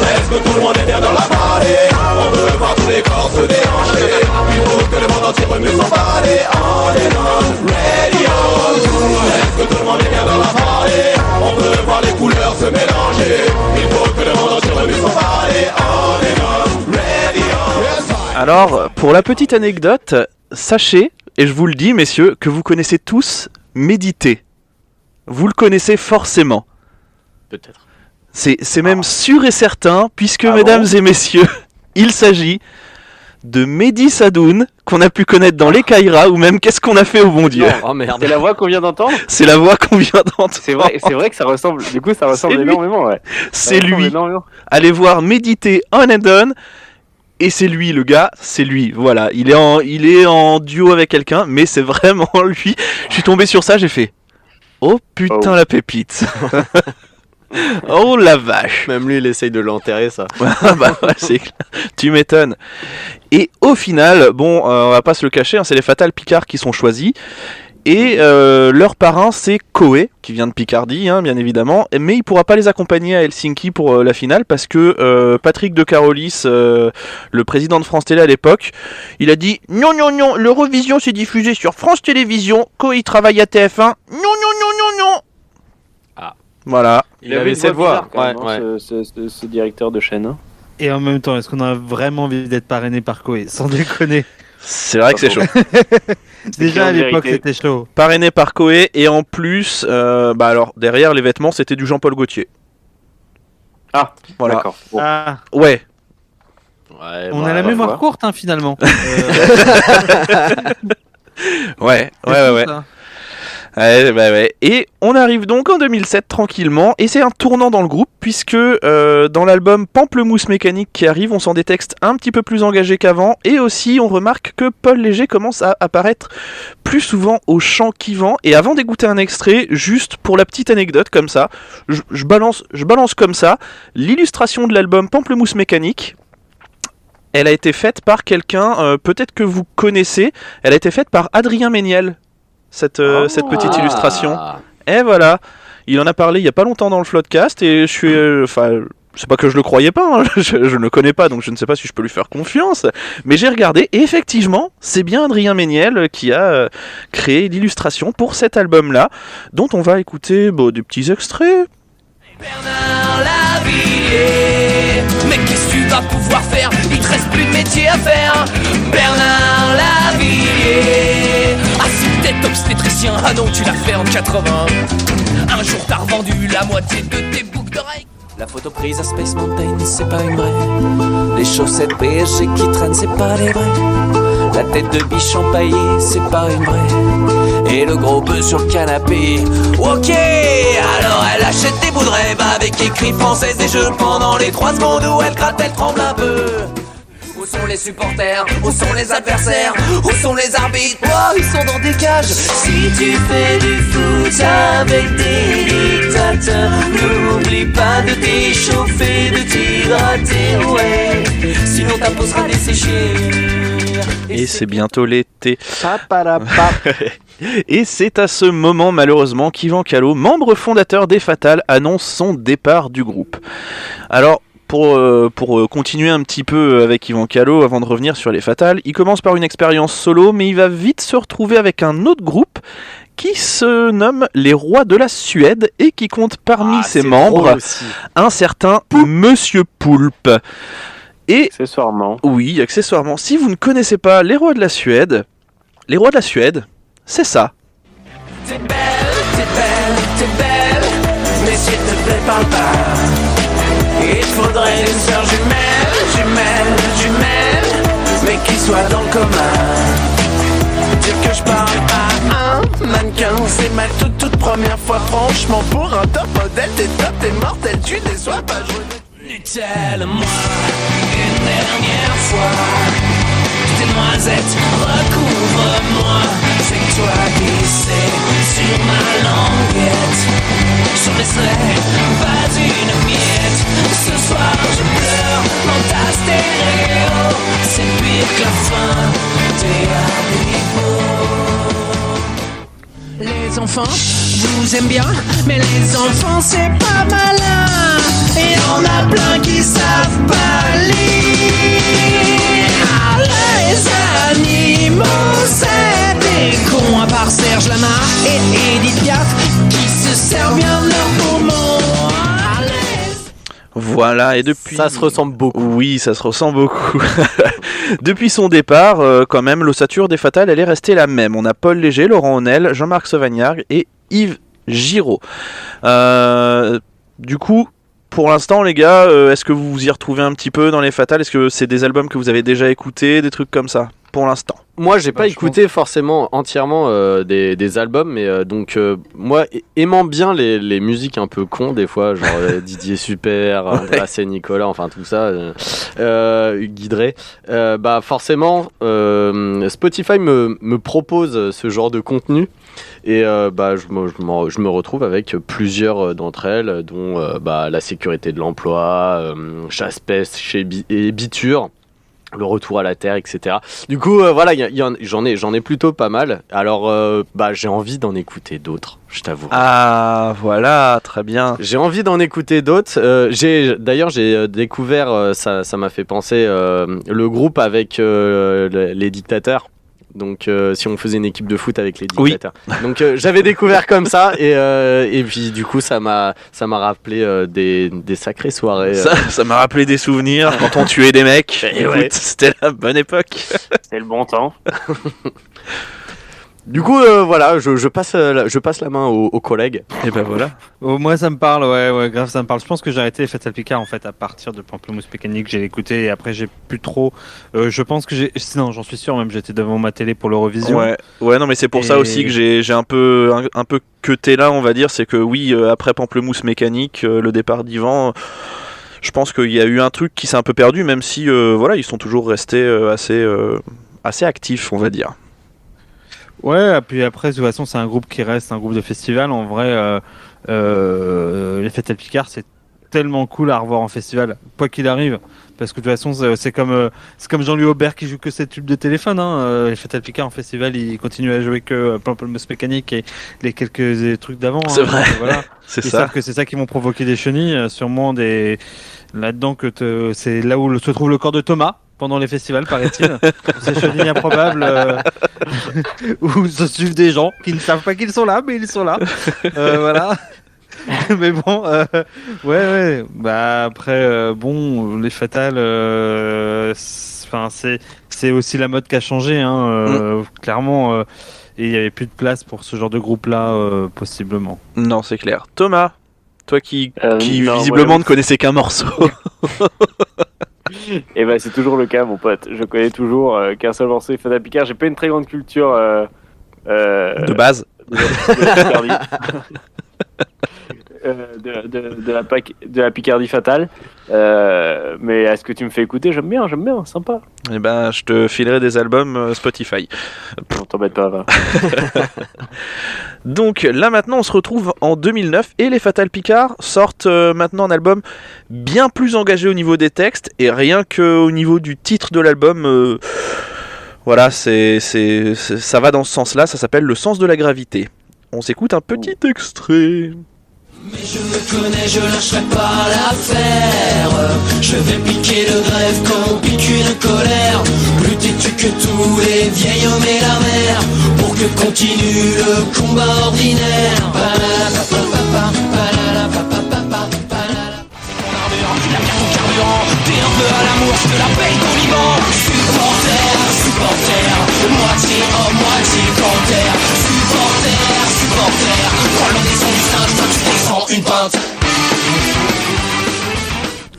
Est-ce que tout le monde est bien dans la vallée? On veut voir tous les corps se déhancher. Il faut que le monde entier remue son balai. On and on, radio. Est-ce que tout le monde est bien dans la vallée? On veut voir les couleurs se mélanger. Il faut que le monde entier remue son balai. On and on, radio. Alors, pour la petite anecdote, sachez, et je vous le dis, messieurs, que vous connaissez tous Méditer. Vous le connaissez forcément. Peut-être. C'est même sûr et certain, puisque, mesdames et messieurs, il s'agit de Mehdi Sadoun, qu'on a pu connaître dans Les Kaira, ou même Qu'est-ce qu'on a fait au bon Dieu. Oh merde. C'est la voix qu'on vient d'entendre. C'est la voix qu'on vient d'entendre. C'est vrai que ça ressemble. Du coup, ça ressemble énormément, ouais. C'est lui. Allez voir Méditer On and On. Et c'est lui, le gars, c'est lui. Voilà, il est en duo avec quelqu'un, mais c'est vraiment lui. Je suis tombé sur ça, j'ai fait oh putain la pépite. Oh la vache. Même lui, il essaye de l'enterrer, ça. Bah ouais, c'est clair. Tu m'étonnes. Et au final, bon, on va pas se le cacher, hein, c'est les Fatal Picard qui sont choisis. Et leur parrain, c'est Koé, qui vient de Picardie, hein, bien évidemment. Mais il pourra pas les accompagner à Helsinki pour la finale, parce que Patrick de Carolis, le président de France Télé à l'époque, il a dit non, l'Eurovision s'est diffusée sur France Télévisions, Koé travaille à TF1, non. Ah. Voilà. Il avait cette voix. Ouais. Ce directeur de chaîne. Hein. Et en même temps, est-ce qu'on a vraiment envie d'être parrainé par Koé? Sans déconner. C'est vrai que c'est chaud. Déjà à l'époque, c'était chaud. Parrainé par Koé, et en plus, alors derrière les vêtements, c'était du Jean-Paul Gaultier. Ah, voilà. D'accord. Bon. Ah. Ouais. On a la mémoire courte, hein, finalement. Ouais. Ouais. Et on arrive donc en 2007 tranquillement, et c'est un tournant dans le groupe, puisque dans l'album Pamplemousse Mécanique qui arrive, on sent des textes un petit peu plus engagés qu'avant, et aussi on remarque que Paul Léger commence à apparaître plus souvent au chant qui vend. Et avant d'écouter un extrait, juste pour la petite anecdote comme ça, je balance comme ça, l'illustration de l'album Pamplemousse Mécanique, elle a été faite par quelqu'un, peut-être que vous connaissez, elle a été faite par Adrien Méniel. Cette petite illustration. Et voilà, il en a parlé il y a pas longtemps dans le Floodcast, et je suis, c'est pas que je le croyais pas, hein, je ne le connais pas, donc je ne sais pas si je peux lui faire confiance, mais j'ai regardé, et effectivement, c'est bien Adrien Méniel qui a créé l'illustration pour cet album-là, dont on va écouter des petits extraits. Bernard Lavillier, mais qu'est-ce que tu vas pouvoir faire? Il te reste plus de métier à faire. Bernard Lavillier, ah si t'es obstétricien, ah non tu l'as fait en 80. Un jour t'as revendu la moitié de tes boucles d'oreilles. La photo prise à Space Mountain, c'est pas une vraie. Les chaussettes PSG qui traînent, c'est pas les vraies. La tête de biche empaillée, c'est pas une vraie. et le gros bœuf sur le canapé. Ok, alors elle achète des bouts de rêve avec écrit française et jeux pendant les 3 secondes où elle gratte, elle tremble un peu. Où sont les supporters? Où sont les adversaires? Où sont les arbitres? Oh, ils sont dans des cages. Si tu fais du foot avec des dictateurs, n'oublie pas de t'échauffer, de t'hydrater, ouais. Sinon ta peau sera desséchée. Et c'est bientôt l'été. Et c'est à ce moment, malheureusement, qu'Yvan Calot, membre fondateur des Fatales, annonce son départ du groupe. Alors, pour continuer un petit peu avec Yvan Calot, avant de revenir sur les Fatales, il commence par une expérience solo, mais il va vite se retrouver avec un autre groupe qui se nomme les Rois de la Suède et qui compte parmi ses membres un certain Monsieur Poulpe. Et accessoirement. Oui, accessoirement. Si vous ne connaissez pas les Rois de la Suède, c'est ça. T'es belle, mais s'il te plaît parle pas. Il faudrait une sœur jumelle, mais qui soit dans le commun. Dire que je parle à un mannequin, c'est ma toute première fois. Franchement, pour un top modèle, t'es top, t'es mortel, tu déçois pas. Telle-moi une dernière fois. Tes noisettes, recouvre-moi. C'est toi qui sais sur ma languette. Je laisserai pas une miette. Ce soir je pleure dans ta stéréo. C'est pire que la fin des haricots. Les enfants, je vous aime bien, mais les enfants c'est pas malin. Et y'en a plein qui savent pas lire. Les animaux c'est des cons, à part Serge Lama et Edith Piaf qui se servent bien de leurs poumons. Voilà, et depuis... Ça se ressemble beaucoup. Oui, ça se ressemble beaucoup. Depuis son départ, quand même, l'ossature des Fatales, elle est restée la même. On a Paul Léger, Laurent Honnel, Jean-Marc Sauvagnargues et Yves Giraud. Du coup, pour l'instant, les gars, est-ce que vous vous y retrouvez un petit peu dans les Fatales? Est-ce que c'est des albums que vous avez déjà écoutés, des trucs comme ça, pour l'instant? Moi, j'ai pas écouté forcément entièrement des albums, mais donc moi, aimant bien les musiques un peu cons des fois, genre Didier Super, Andreas et Nicolas, enfin tout ça, Guidré, bah forcément, Spotify me propose ce genre de contenu. Et bah, je me retrouve avec plusieurs d'entre elles, dont bah, La Sécurité de l'Emploi, Chasse, Peste et Biture, Le Retour à la Terre, etc. Du coup, voilà, j'en ai plutôt pas mal. Alors, bah, j'ai envie d'en écouter d'autres, je t'avoue. Ah, voilà, très bien. J'ai envie d'en écouter d'autres. D'ailleurs, j'ai découvert, ça m'a fait penser, le groupe avec les dictateurs. Donc si on faisait une équipe de foot avec les dictateurs. Oui. Donc j'avais découvert comme ça et puis du coup ça m'a rappelé des sacrées soirées. Ça m'a rappelé des souvenirs quand on tuait des mecs. Écoute, ouais. C'était la bonne époque. C'était le bon temps. Du coup, voilà, je passe la main aux collègues. Et ben voilà. Moi, ça me parle, ouais, grave, ça me parle. Je pense que j'ai arrêté les Fatales Picard en fait à partir de Pamplemousse Mécanique. J'ai écouté et après j'ai plus trop. Je pense que non, j'en suis sûr, même j'étais devant ma télé pour l'Eurovision. Ouais, non, mais c'est pour ça aussi que j'ai un peu cuté là, on va dire. C'est que oui, après Pamplemousse Mécanique, le départ d'Yvan. Je pense qu'il y a eu un truc qui s'est un peu perdu, même si voilà, ils sont toujours restés assez actifs, on va dire. Ouais, et puis après, de toute façon, c'est un groupe qui reste un groupe de festival. En vrai, les Fatales Picard, c'est tellement cool à revoir en festival, quoi qu'il arrive. Parce que de toute façon, c'est comme Jean-Louis Aubert qui joue que ses tubes de téléphone. Hein. Les Fatales Picard en festival, ils continuent à jouer que Pamplemousse Mécanique et les quelques trucs d'avant. C'est vrai. Voilà. C'est ils ça. savent que c'est ça qui vont provoquer des chenilles. Sûrement là-dedans que c'est là où se trouve le corps de Thomas. Pendant les festivals, paraît-il. Ces chenilles improbables où se suivent des gens qui ne savent pas qu'ils sont là, mais ils sont là. Voilà. Mais bon, ouais. Bah après, bon, les Fatales, c'est aussi la mode qui a changé, hein, clairement. Et il n'y avait plus de place pour ce genre de groupe-là, possiblement. Non, c'est clair. Thomas, toi qui visiblement ne connaissais qu'un morceau. Et ben c'est toujours le cas, mon pote. Je connais toujours qu'un seul morceau de Fatales Picard. J'ai pas une très grande culture De base. De la Picardie. De la Picardie fatale. Mais est-ce que tu me fais écouter? J'aime bien, sympa. Eh ben, je te filerai des albums Spotify. Non, t'embête pas, va. Donc là maintenant on se retrouve en 2009 et les Fatal Picard sortent maintenant un album bien plus engagé au niveau des textes et rien qu'au niveau du titre de l'album, voilà, ça va dans ce sens-là, ça s'appelle Le Sens de la Gravité. On s'écoute un petit extrait. Mais je me connais, je lâcherai pas l'affaire. Je vais piquer de grève quand on pique une colère. Plus têtu que tous les vieils hommes et la mer, pour que continue le combat ordinaire. La carte au carburant, t'es un peu à l'amour, je te la paye ton Liban. Supporter, moitié homme, moitié canter. Supporter, quand l'on descend du singe, toi tu descends une pinte.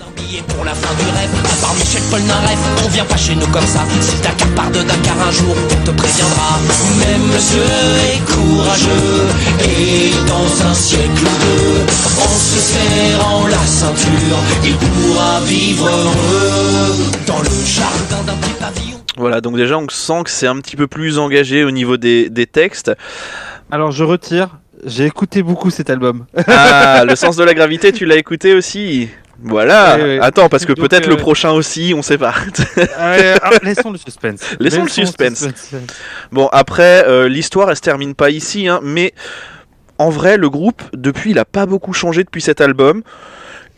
Un billet pour la fin du rêve, à part Michel Polnareff, on vient pas chez nous comme ça. Si ta carte part de Dakar un jour, on te préviendra. Même monsieur est courageux, et dans un siècle ou deux, en se serrant la ceinture, il pourra vivre heureux dans le jardin d'un petit pavillon. Voilà, donc déjà on sent que c'est un petit peu plus engagé au niveau des textes. Alors je retire, j'ai écouté beaucoup cet album. Ah, Le Sens de la Gravité, tu l'as écouté aussi? Voilà, oui. Attends, parce que Donc, peut-être le prochain aussi, on sait pas. Laissons le suspense. Laissons le suspense. Bon, après, l'histoire elle se termine pas ici, hein, mais en vrai, le groupe, depuis, il a pas beaucoup changé depuis cet album,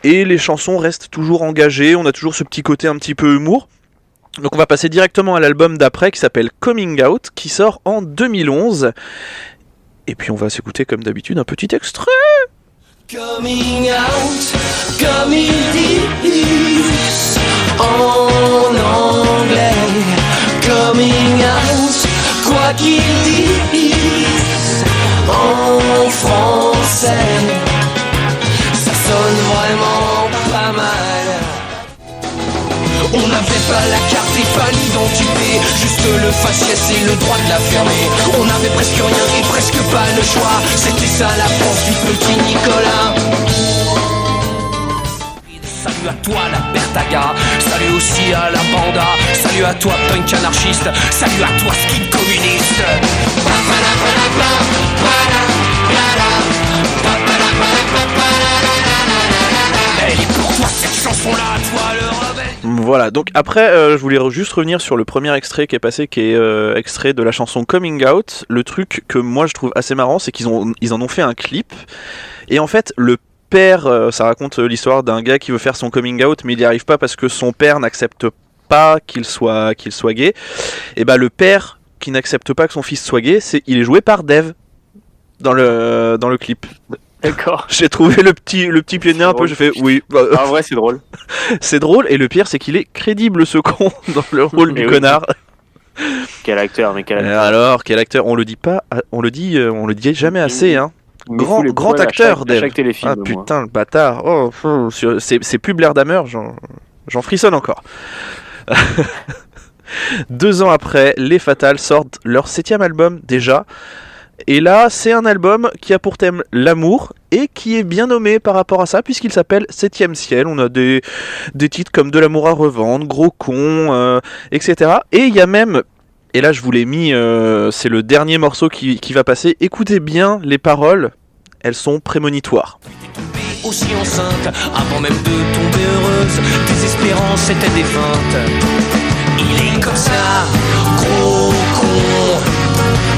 et les chansons restent toujours engagées, on a toujours ce petit côté un petit peu humour. Donc on va passer directement à l'album d'après qui s'appelle Coming Out, qui sort en 2011. Et puis on va s'écouter comme d'habitude un petit extrait. Coming out, comme ils disent en anglais. Coming out, quoi qu'ils disent en français. Ça sonne vraiment pas mal. On n'avait pas la carte et pas l'identité, juste le faciès et le droit de la fermer. On avait presque rien et presque pas le choix. C'était ça la France du petit Nicolas. Salut à toi la Bertaga, salut aussi à la Banda, salut à toi punk anarchiste, salut à toi skin communiste. Elle est pour toi cette chanson-là, toi le rebelle. Voilà, donc après, je voulais juste revenir sur le premier extrait qui est passé, qui est extrait de la chanson Coming Out. Le truc que moi je trouve assez marrant, c'est qu'ils en ont fait un clip, et en fait, le père, ça raconte l'histoire d'un gars qui veut faire son coming out, mais il n'y arrive pas parce que son père n'accepte pas qu'il soit gay. Et bah le père qui n'accepte pas que son fils soit gay, il est joué par Dave dans le clip. D'accord. J'ai trouvé le petit pied de nez un peu, j'ai fait oui. En vrai, c'est drôle. C'est drôle, et le pire, c'est qu'il est crédible, ce con, dans le rôle du connard. Quel acteur, mais quel acteur. Alors, quel acteur? On le dit pas, on le dit jamais assez, hein. Grand acteur, Dave. Ah putain, le bâtard. Oh, c'est plus Blair Damer, j'en frissonne encore. 2 ans après, les Fatal sortent leur 7e album déjà. Et là, c'est un album qui a pour thème l'amour et qui est bien nommé par rapport à ça, puisqu'il s'appelle 7e ciel. On a des titres comme De l'amour à revendre, Gros con, etc. Et il y a même, et là je vous l'ai mis, c'est le dernier morceau qui va passer. Écoutez bien les paroles, elles sont prémonitoires. Aussi enceinte, avant même de tomber heureuse, tes espérances étaient défuntes. Il est comme ça, gros con,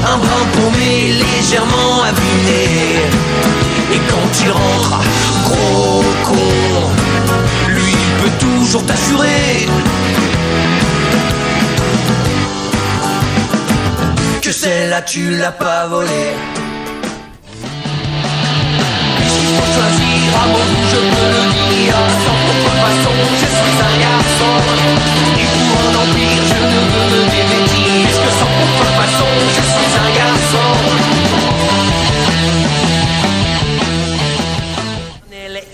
un brin paumé, légèrement abîmé. Et quand il rentre, gros con, lui peut toujours t'assurer que celle-là tu l'as pas volée. Pour choisir à mon je peux le dire, sans contrefaçon, je suis un garçon. Et pour un empire, je ne veux me dévêtir, puisque sans contrefaçon, je suis un garçon.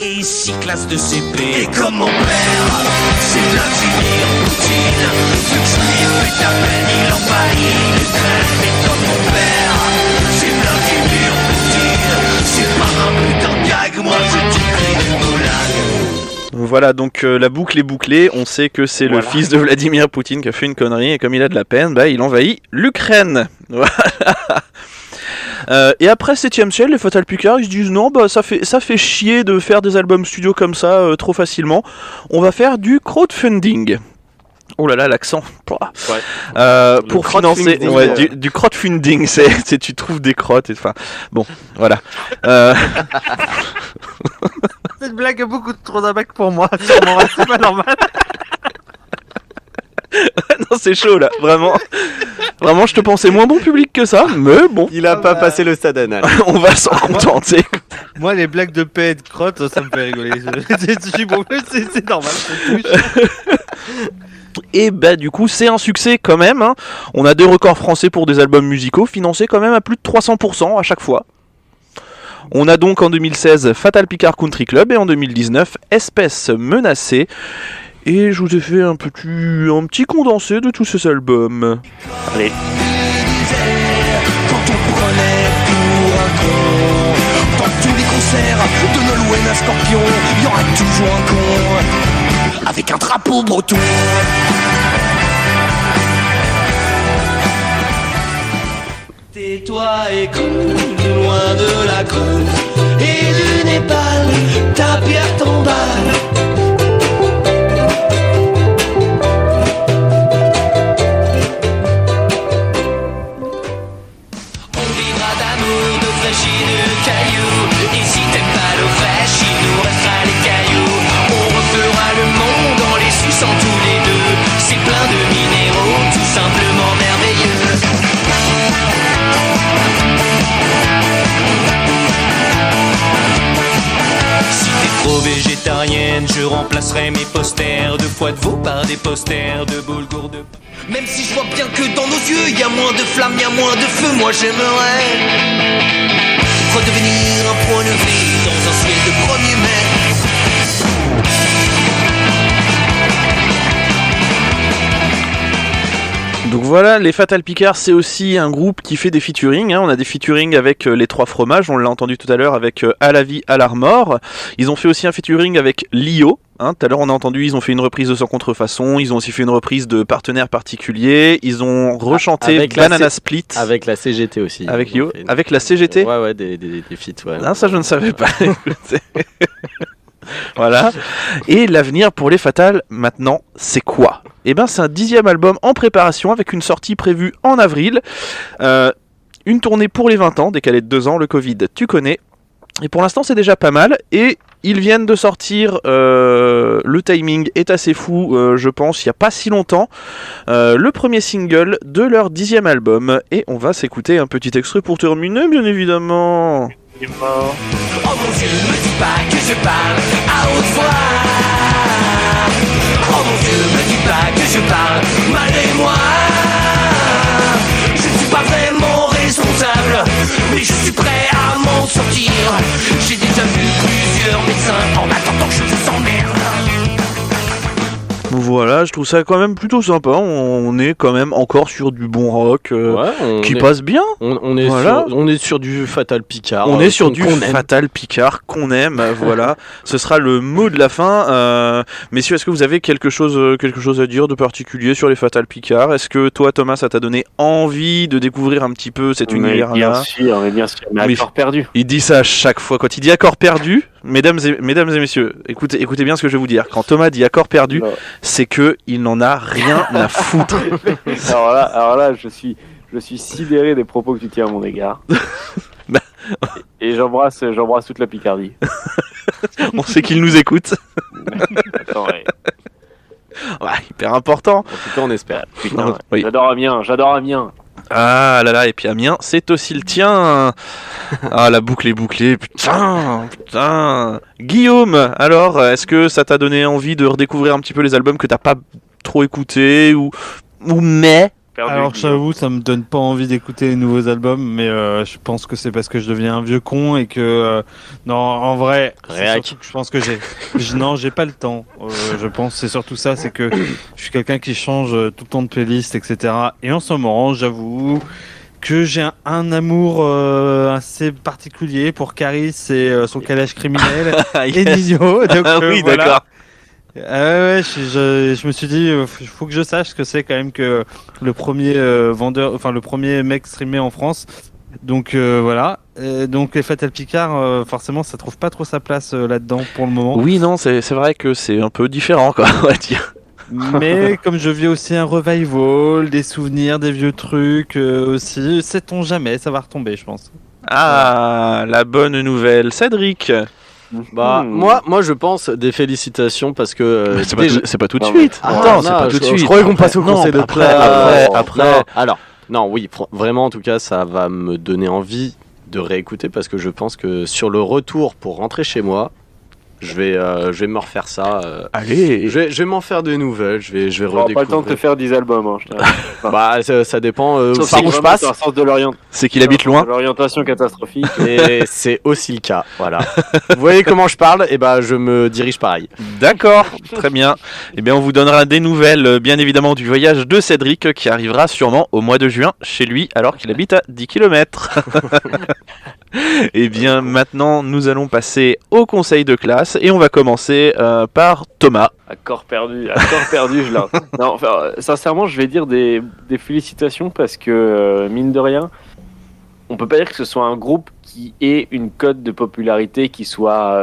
Et 6 classes de CP. Et comme mon père, c'est Vladimir Poutine. Ce juif est à peine, il envahit l'Ukraine. Et comme mon père, c'est voilà, donc la boucle est bouclée. On sait que c'est le fils de Vladimir Poutine qui a fait une connerie et comme il a de la peine, bah, il envahit l'Ukraine. Voilà. Et après 7ème ciel, les Fatal Picard ils se disent non, bah ça fait chier de faire des albums studio comme ça trop facilement. On va faire du crowdfunding. Oh là là, l'accent. Pour financer du crowdfunding, c'est tu trouves des crottes. Enfin bon, voilà. Cette blague est beaucoup trop d'un bac pour moi. Sûrement, c'est pas normal. Non, c'est chaud là, vraiment. Vraiment, je te pensais moins bon public que ça, mais bon. Il a pas passé le stade anal. On va s'en contenter. Moi, les blagues de paix et de crotte, ça me fait rigoler. C'est normal. Et bah du coup c'est un succès quand même, hein. On a des records français pour des albums musicaux financés quand même à plus de 300% à chaque fois. On a donc en 2016 Fatal Picard Country Club et en 2019 Espèce Menacée. Et je vous ai fait un petit condensé de tous ces albums. Allez. Quand on prenait pour un con, dans tous les concerts de Nolwenn à Scorpion, il y aura toujours un con avec un drapeau breton. Tais-toi et coule loin de la Creuse et du Népal, ta pierre tombale. Je remplacerai mes posters de foie de veau par des posters de boulgour de... Même si je vois bien que dans nos yeux il y a moins de flammes, il y a moins de feu, moi j'aimerais redevenir un point levé dans un ciel de 1er mai. Donc voilà, les Fatal Picard, c'est aussi un groupe qui fait des featuring, hein. On a des featuring avec les Trois Fromages, on l'a entendu tout à l'heure avec À la vie, à l'Armor. Ils ont fait aussi un featuring avec Lio, hein. Tout à l'heure on a entendu, ils ont fait une reprise de Sans Contrefaçon, ils ont aussi fait une reprise de Partenaires Particuliers, ils ont rechanté avec Banana Split. Avec la CGT aussi. Avec Lio, avec la CGT. Ouais, des feats, ouais. Ah, ça je ne savais pas. Voilà. Et l'avenir pour les Fatal, maintenant, c'est quoi ? Eh ben, c'est un 10e album en préparation avec une sortie prévue en avril. Une tournée pour les 20 ans, décalée de 2 ans, le Covid, tu connais. Et pour l'instant, c'est déjà pas mal. Et ils viennent de sortir, le timing est assez fou, je pense, il n'y a pas si longtemps, le premier single de leur 10e album. Et on va s'écouter un petit extrait pour terminer, bien évidemment. Oh mon Dieu, me dis pas que je parle à haute voix. Oh mon Dieu, me dis pas que je parle malgré moi. Je ne suis pas vraiment responsable, mais je suis prêt à m'en sortir. J'ai déjà vu plusieurs médecins en attendant que je vous emmerde. Voilà, je trouve ça quand même plutôt sympa. On est quand même encore sur du bon rock qui passe bien. On est sur du Fatal Picard. On est sur du Fatal Picard qu'on aime. Voilà, ce sera le mot de la fin. Messieurs, est-ce que vous avez quelque chose à dire de particulier sur les Fatal Picard ? Est-ce que toi, Thomas, ça t'a donné envie de découvrir un petit peu cet univers-là ? Bien sûr, mais oui. Accord perdu. Il dit ça à chaque fois. Quand il dit accord perdu, mesdames et messieurs, écoutez bien ce que je vais vous dire. Quand Thomas dit accord perdu, non, c'est que il n'en a rien à foutre. alors là, je suis sidéré des propos que tu tiens à mon égard. Et j'embrasse toute la Picardie. On sait qu'il nous écoute. Attends, ouais. Ouais, hyper important. En tout cas, on espère. Putain, oui. J'adore Amiens. Ah là là, et puis Amiens, c'est aussi le tien. Ah, la boucle est bouclée, putain. Guillaume, alors, est-ce que ça t'a donné envie de redécouvrir un petit peu les albums que t'as pas trop écoutés ou mais Alors j'avoue, ça me donne pas envie d'écouter les nouveaux albums, mais je pense que c'est parce que je deviens un vieux con et que non, en vrai, je pense que j'ai pas le temps. Je pense c'est surtout ça, c'est que je suis quelqu'un qui change tout le temps de playlist, etc. Et en ce moment, j'avoue que j'ai un amour assez particulier pour Caris et son calage criminel et Nino. Donc, oui, voilà. d'accord. Ouais, je me suis dit, il faut que je sache ce que c'est quand même que le premier le premier mec streamé en France. Donc voilà. Donc les Fatal Picard, forcément, ça trouve pas trop sa place là-dedans pour le moment. Oui, non, c'est vrai que c'est un peu différent, quoi, on va dire. Mais comme je vis aussi un revival, des souvenirs, des vieux trucs aussi, sait-on jamais, ça va retomber, je pense. Ah, la bonne nouvelle. Cédric. Bah, moi, je pense des félicitations parce que. C'est pas tout de suite. Attends, c'est pas tout de suite. Je croyais qu'on passe au conseil de après. Non, alors, non, oui, vraiment, en tout cas, ça va me donner envie de réécouter parce que je pense que sur le retour pour rentrer chez moi, je vais me refaire ça. Allez. Je vais m'en faire de nouvelles. Je vais redécouvrir. Pas le temps de te faire 10 albums. Hein, bah, ça dépend par où je passe. C'est qu'il habite loin. L'orientation catastrophique. Et c'est aussi le cas. Voilà. Vous voyez comment je parle? Et ben, je me dirige pareil. D'accord, très bien. Eh bien, on vous donnera des nouvelles, bien évidemment, du voyage de Cédric qui arrivera sûrement au mois de juin chez lui, alors qu'il habite à 10 km. Eh bien, maintenant, nous allons passer au conseil de classe et on va commencer par Thomas. À corps perdu, je l'ai. Non, enfin, sincèrement, je vais dire des félicitations parce que, mine de rien, on peut pas dire que ce soit un groupe qui ait une cote de popularité qui soit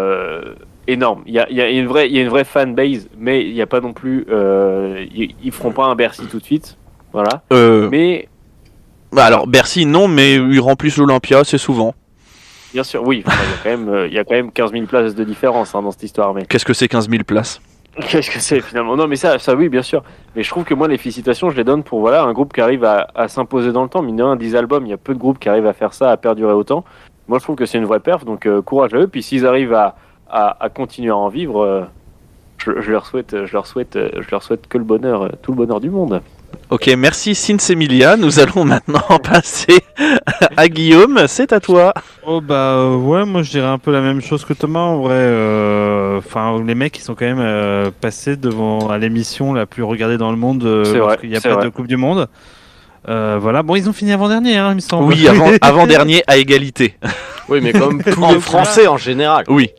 énorme. Il y a une vraie fanbase, mais il n'y a pas non plus... ils feront pas un Bercy tout de suite, voilà. Mais... Bah alors, Bercy, non, mais ils remplissent l'Olympia, c'est souvent. Bien sûr, oui. Il y a quand même 15 000 places de différence dans cette histoire. Mais... Qu'est-ce que c'est 15 000 places? Qu'est-ce que c'est finalement? Non, mais ça, oui, bien sûr. Mais je trouve que moi, les félicitations, je les donne pour un groupe qui arrive à s'imposer dans le temps. Mine de rien, 10 albums, il y a peu de groupes qui arrivent à faire ça, à perdurer autant. Moi, je trouve que c'est une vraie perf, donc courage à eux. Puis s'ils arrivent à continuer à en vivre, je leur souhaite que le bonheur, tout le bonheur du monde. Ok, merci Sins Emilia. Nous allons maintenant passer à Guillaume. C'est à toi. Oh bah ouais, moi je dirais un peu la même chose que Thomas. En vrai, enfin les mecs ils sont quand même passés à l'émission la plus regardée dans le monde parce qu'il n'y a pas de Coupe du Monde. Voilà, bon ils ont fini avant-dernier, hein, il me semble. Oui, avant-dernier à égalité. Oui, mais comme tous les Français en général. Oui.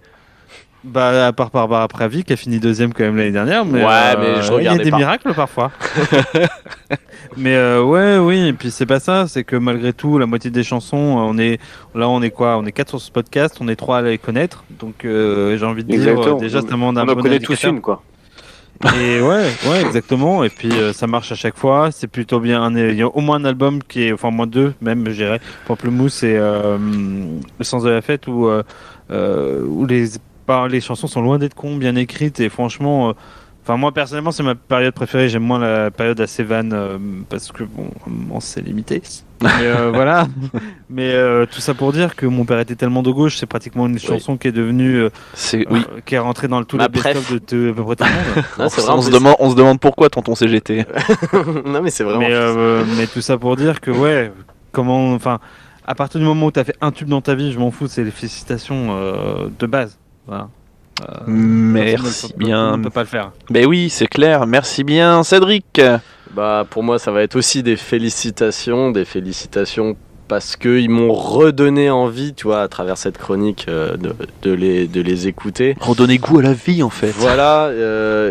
Bah à part Barbara Pravi qui a fini deuxième quand même l'année dernière, mais mais je regardais il y a des pas. miracles parfois. Mais oui, et puis c'est pas ça, c'est que malgré tout la moitié des chansons, on est 4 sur ce podcast, on est 3 à les connaître, donc j'ai envie de dire déjà c'est un monde un on en bon connaît indicateur. tous une quoi. Et ouais, exactement. Et puis ça marche à chaque fois. C'est plutôt bien. Il y a au moins un album qui est, enfin au moins 2 même, je dirais. Pamplemousse et Le Sens de la Fête où les chansons sont loin d'être cons, bien écrites et franchement. Enfin moi personnellement c'est ma période préférée. J'aime moins la période assez van parce que bon, c'est limité. Mais voilà. Mais tout ça pour dire que Mon père était tellement de gauche, c'est pratiquement une chanson qui est devenue, qui est rentrée dans tous les best-of de à peu près tout le monde. On se demande pourquoi tonton CGT. Non mais c'est vraiment. Mais tout ça pour dire que à partir du moment où tu as fait un tube dans ta vie, je m'en fous, c'est les félicitations de base. Voilà. Merci bien. On ne peut pas le faire. Ben oui, c'est clair. Merci bien, Cédric. Bah pour moi, ça va être aussi des félicitations parce qu'ils m'ont redonné envie, tu vois, à travers cette chronique, de les écouter. Redonner goût à la vie, en fait. Voilà,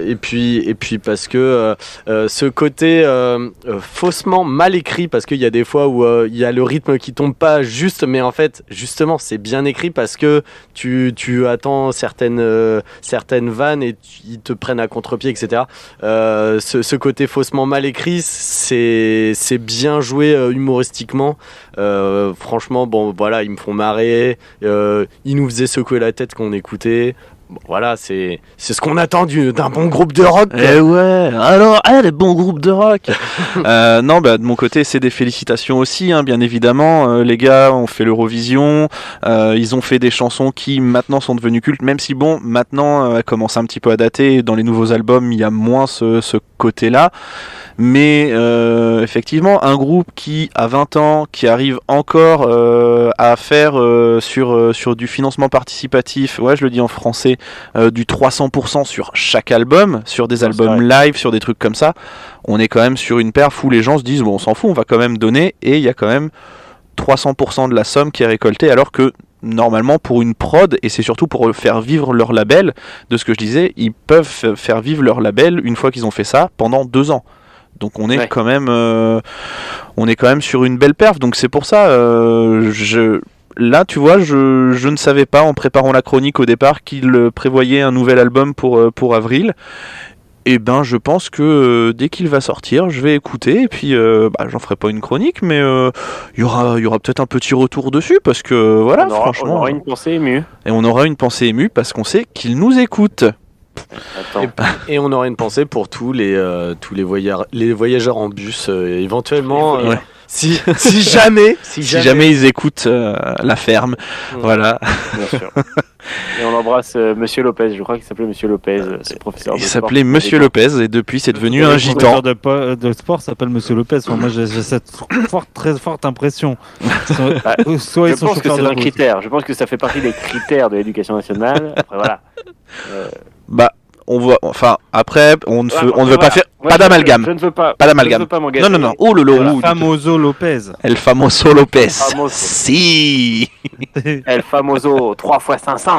et puis parce que ce côté faussement mal écrit, parce qu'il y a des fois où il y a le rythme qui tombe pas juste, mais en fait, justement, c'est bien écrit parce que tu attends certaines vannes et ils te prennent à contre-pied, etc. Ce côté faussement mal écrit, c'est bien joué humoristiquement. Franchement, bon, voilà, ils me font marrer. Ils nous faisaient secouer la tête qu'on écoutait. Bon, voilà, c'est ce qu'on attend d'un bon groupe de rock. Eh ouais, alors, les bons groupes de rock. Non, bah, de mon côté, c'est des félicitations aussi, hein, bien évidemment. Les gars ont fait l'Eurovision. Ils ont fait des chansons qui maintenant sont devenues cultes, même si, bon, maintenant, elles commencent un petit peu à dater. Dans les nouveaux albums, il y a moins ce côté-là. Mais effectivement, un groupe qui a 20 ans, qui arrive encore à faire sur du financement participatif, ouais, je le dis en français, du 300% sur chaque album, sur des albums live, sur des trucs comme ça, on est quand même sur une perf où les gens se disent, bon, on s'en fout, on va quand même donner, et il y a quand même 300% de la somme qui est récoltée, alors que normalement pour une prod, et c'est surtout pour faire vivre leur label, de ce que je disais, ils peuvent faire vivre leur label une fois qu'ils ont fait ça pendant 2 ans. Donc on est quand même sur une belle perf. Donc c'est pour ça, là tu vois, je ne savais pas en préparant la chronique au départ qu'il prévoyait un nouvel album pour avril. Et ben je pense que dès qu'il va sortir, je vais écouter, et puis j'en ferai pas une chronique, mais il y aura peut-être un petit retour dessus, parce que voilà, franchement... On aura une pensée émue. Et on aura une pensée émue parce qu'on sait qu'il nous écoute. Et on aura une pensée pour tous les voyageurs en bus, éventuellement... Si jamais ils écoutent la ferme, voilà. Bien sûr. Et on embrasse Monsieur Lopez, je crois qu'il s'appelait Monsieur Lopez, ce professeur de Il sport. s'appelait Monsieur Lopez, et depuis c'est devenu un gitan. Le professeur de sport s'appelle Monsieur Lopez. Enfin, moi j'ai cette très forte impression. Je pense que c'est un critère. Je pense que ça fait partie des critères de l'éducation nationale. Après, voilà. On voit, enfin, après, on ne veut pas faire, pas d'amalgame. Je ne veux pas. Pas d'amalgame. Non. Oh le El famoso Lopez. El famoso Lopez. Si. El famoso 3x500.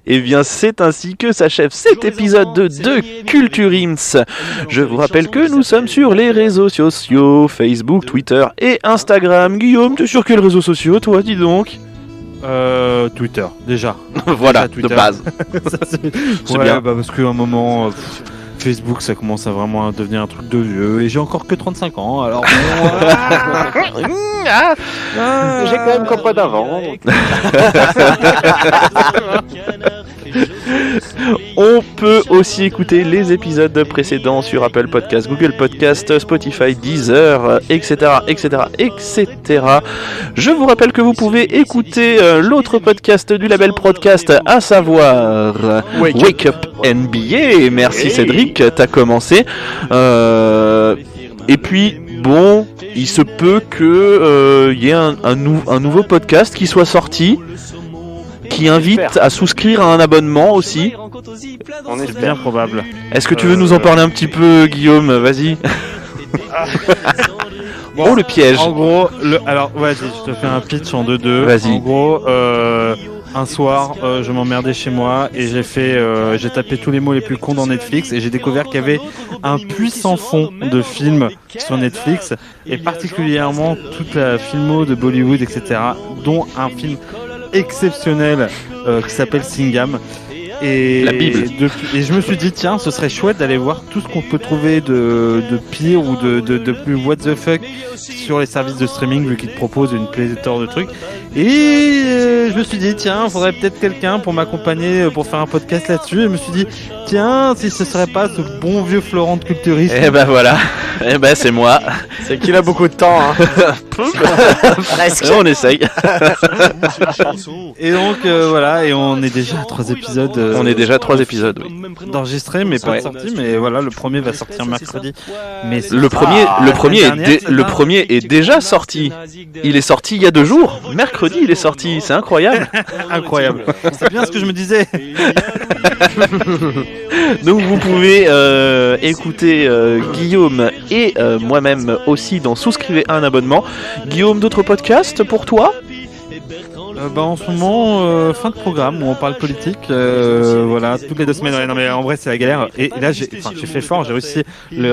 Et bien, c'est ainsi que s'achève cet épisode de Culture Ims. Je vous rappelle que nous sommes sur les réseaux sociaux, Facebook, Twitter et Instagram. Guillaume, tu es sur quels réseaux sociaux, toi, dis donc? Twitter, déjà. Voilà, Twitter. de base. C'est bien. Parce qu'à un moment, Facebook, ça commence à vraiment devenir un truc de vieux. Et j'ai encore que 35 ans, alors... J'ai quand même comme pas d'avant. On peut aussi écouter les épisodes précédents sur Apple Podcast, Google Podcast, Spotify, Deezer, etc. Je vous rappelle que vous pouvez écouter l'autre podcast du label Podcast, à savoir Wake Up NBA. Merci Cédric, t'as commencé. Et puis, bon, il se peut que y ait un nouveau podcast qui soit sorti, qui invite à souscrire à un abonnement aussi. On est bien probable. Est-ce que tu veux nous en parler un petit peu, Guillaume? Vas-y. Bon, le piège. En gros, alors vas-y, je te fais un pitch en 2-2. Vas-y. En gros, un soir, je m'emmerdais chez moi et j'ai tapé tous les mots les plus cons dans Netflix et j'ai découvert qu'il y avait un puissant fond de films sur Netflix, et particulièrement toute la filmo de Bollywood, etc., dont un film exceptionnel qui s'appelle Singham. Et la Bible. Et je me suis dit, tiens, ce serait chouette d'aller voir tout ce qu'on peut trouver de pire ou de plus what the fuck sur les services de streaming, vu qu'ils te proposent une pléthore de trucs. Et je me suis dit, tiens, il faudrait peut-être quelqu'un pour m'accompagner pour faire un podcast là-dessus. Et je me suis dit, tiens, si ce serait pas ce bon vieux Florent de Culturiste. Et ben voilà, et ben c'est moi. C'est qu'il a beaucoup de temps, hein. Presque. On essaye. Et donc voilà, et on est déjà à 3 épisodes. On est déjà à 3 épisodes, oui. D'enregistrer, mais pas de sortie. Mais voilà, le premier va sortir mercredi. Mais le premier est déjà sorti. Il est sorti il y a 2 jours. Mercredi, il est sorti. C'est incroyable. Incroyable. C'est bien ce que je me disais. Donc vous pouvez écouter Guillaume et moi-même aussi dans Souscrivez à un abonnement. Guillaume, d'autres podcasts pour toi? En ce moment, fin de programme où on parle politique, voilà, toutes les 2 semaines. Ouais, non mais en vrai c'est la galère. Et là j'ai fait fort, j'ai réussi.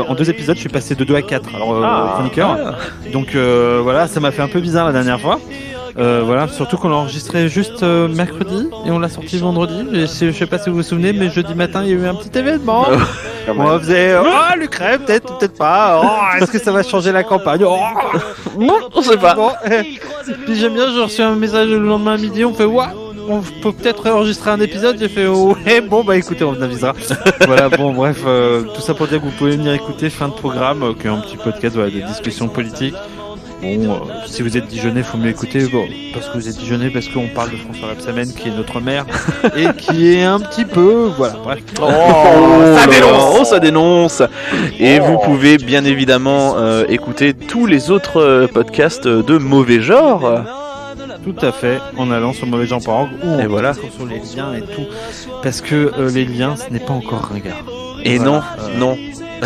En 2 épisodes, je suis passé de 2 à 4. Alors chroniqueur. Donc voilà, ça m'a fait un peu bizarre la dernière fois. Voilà, surtout qu'on l'a enregistré juste mercredi et on l'a sorti vendredi. Et je sais pas si vous vous souvenez, mais jeudi matin il y a eu un petit événement. On faisait l'Ukraine, peut-être pas. Est-ce que ça va changer la campagne? On sait pas. Bon, puis j'aime bien, j'ai reçu un message le lendemain à midi, on fait on peut peut-être enregistrer un épisode. J'ai fait ouais, bon bah écoutez, on vous avisera. Voilà, bon bref, tout ça pour dire que vous pouvez venir écouter fin de programme, qui est un petit podcast, voilà, de discussions politiques. Bon, si vous êtes Dijonnais, faut mieux écouter. Bon, parce que vous êtes Dijonnais, parce qu'on parle de François Rebsamen, qui est notre maire et qui est un petit peu, voilà, bref. Ça dénonce. Et vous pouvez bien évidemment écouter tous les autres podcasts de mauvais genre. Tout à fait, en allant sur mauvaigenre.org où et voilà, sur les liens et tout, parce que les liens, ce n'est pas encore ringard. Et voilà, non.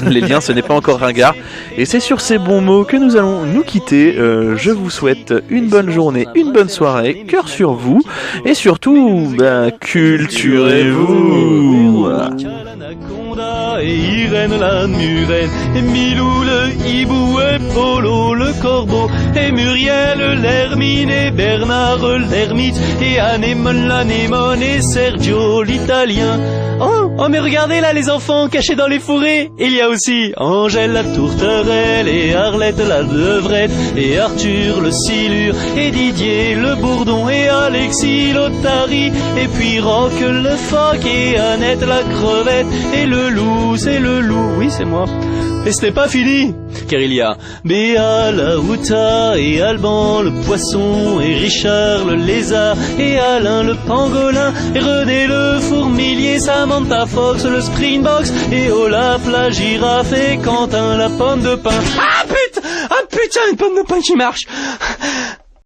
Les liens, ce n'est pas encore ringard. Et c'est sur ces bons mots que nous allons nous quitter. Je vous souhaite une bonne journée, une bonne soirée, cœur sur vous. Et surtout, culturez-vous. Voilà. Et Irène la murène, et Milou le hibou, et Polo le corbeau, et Muriel l'hermine, et Bernard l'ermite, et Anémone l'anémone, et Sergio l'italien. Oh, mais regardez là les enfants cachés dans les fourrés. Il y a aussi Angèle la tourterelle, et Arlette la levrette, et Arthur le silure, et Didier le bourdon, et Alexis l'otarie, et puis Roch le phoque, et Annette la crevette, et le loup, c'est le loup, oui c'est moi. Et ce n'est pas fini, car il y a Béa la Houta, et Alban le poisson, et Richard le lézard, et Alain le pangolin, et René le fourmilier, Samantha Fox le springbox, et Olaf la girafe, et Quentin la pomme de pin. Ah putain, une pomme de pin qui marche.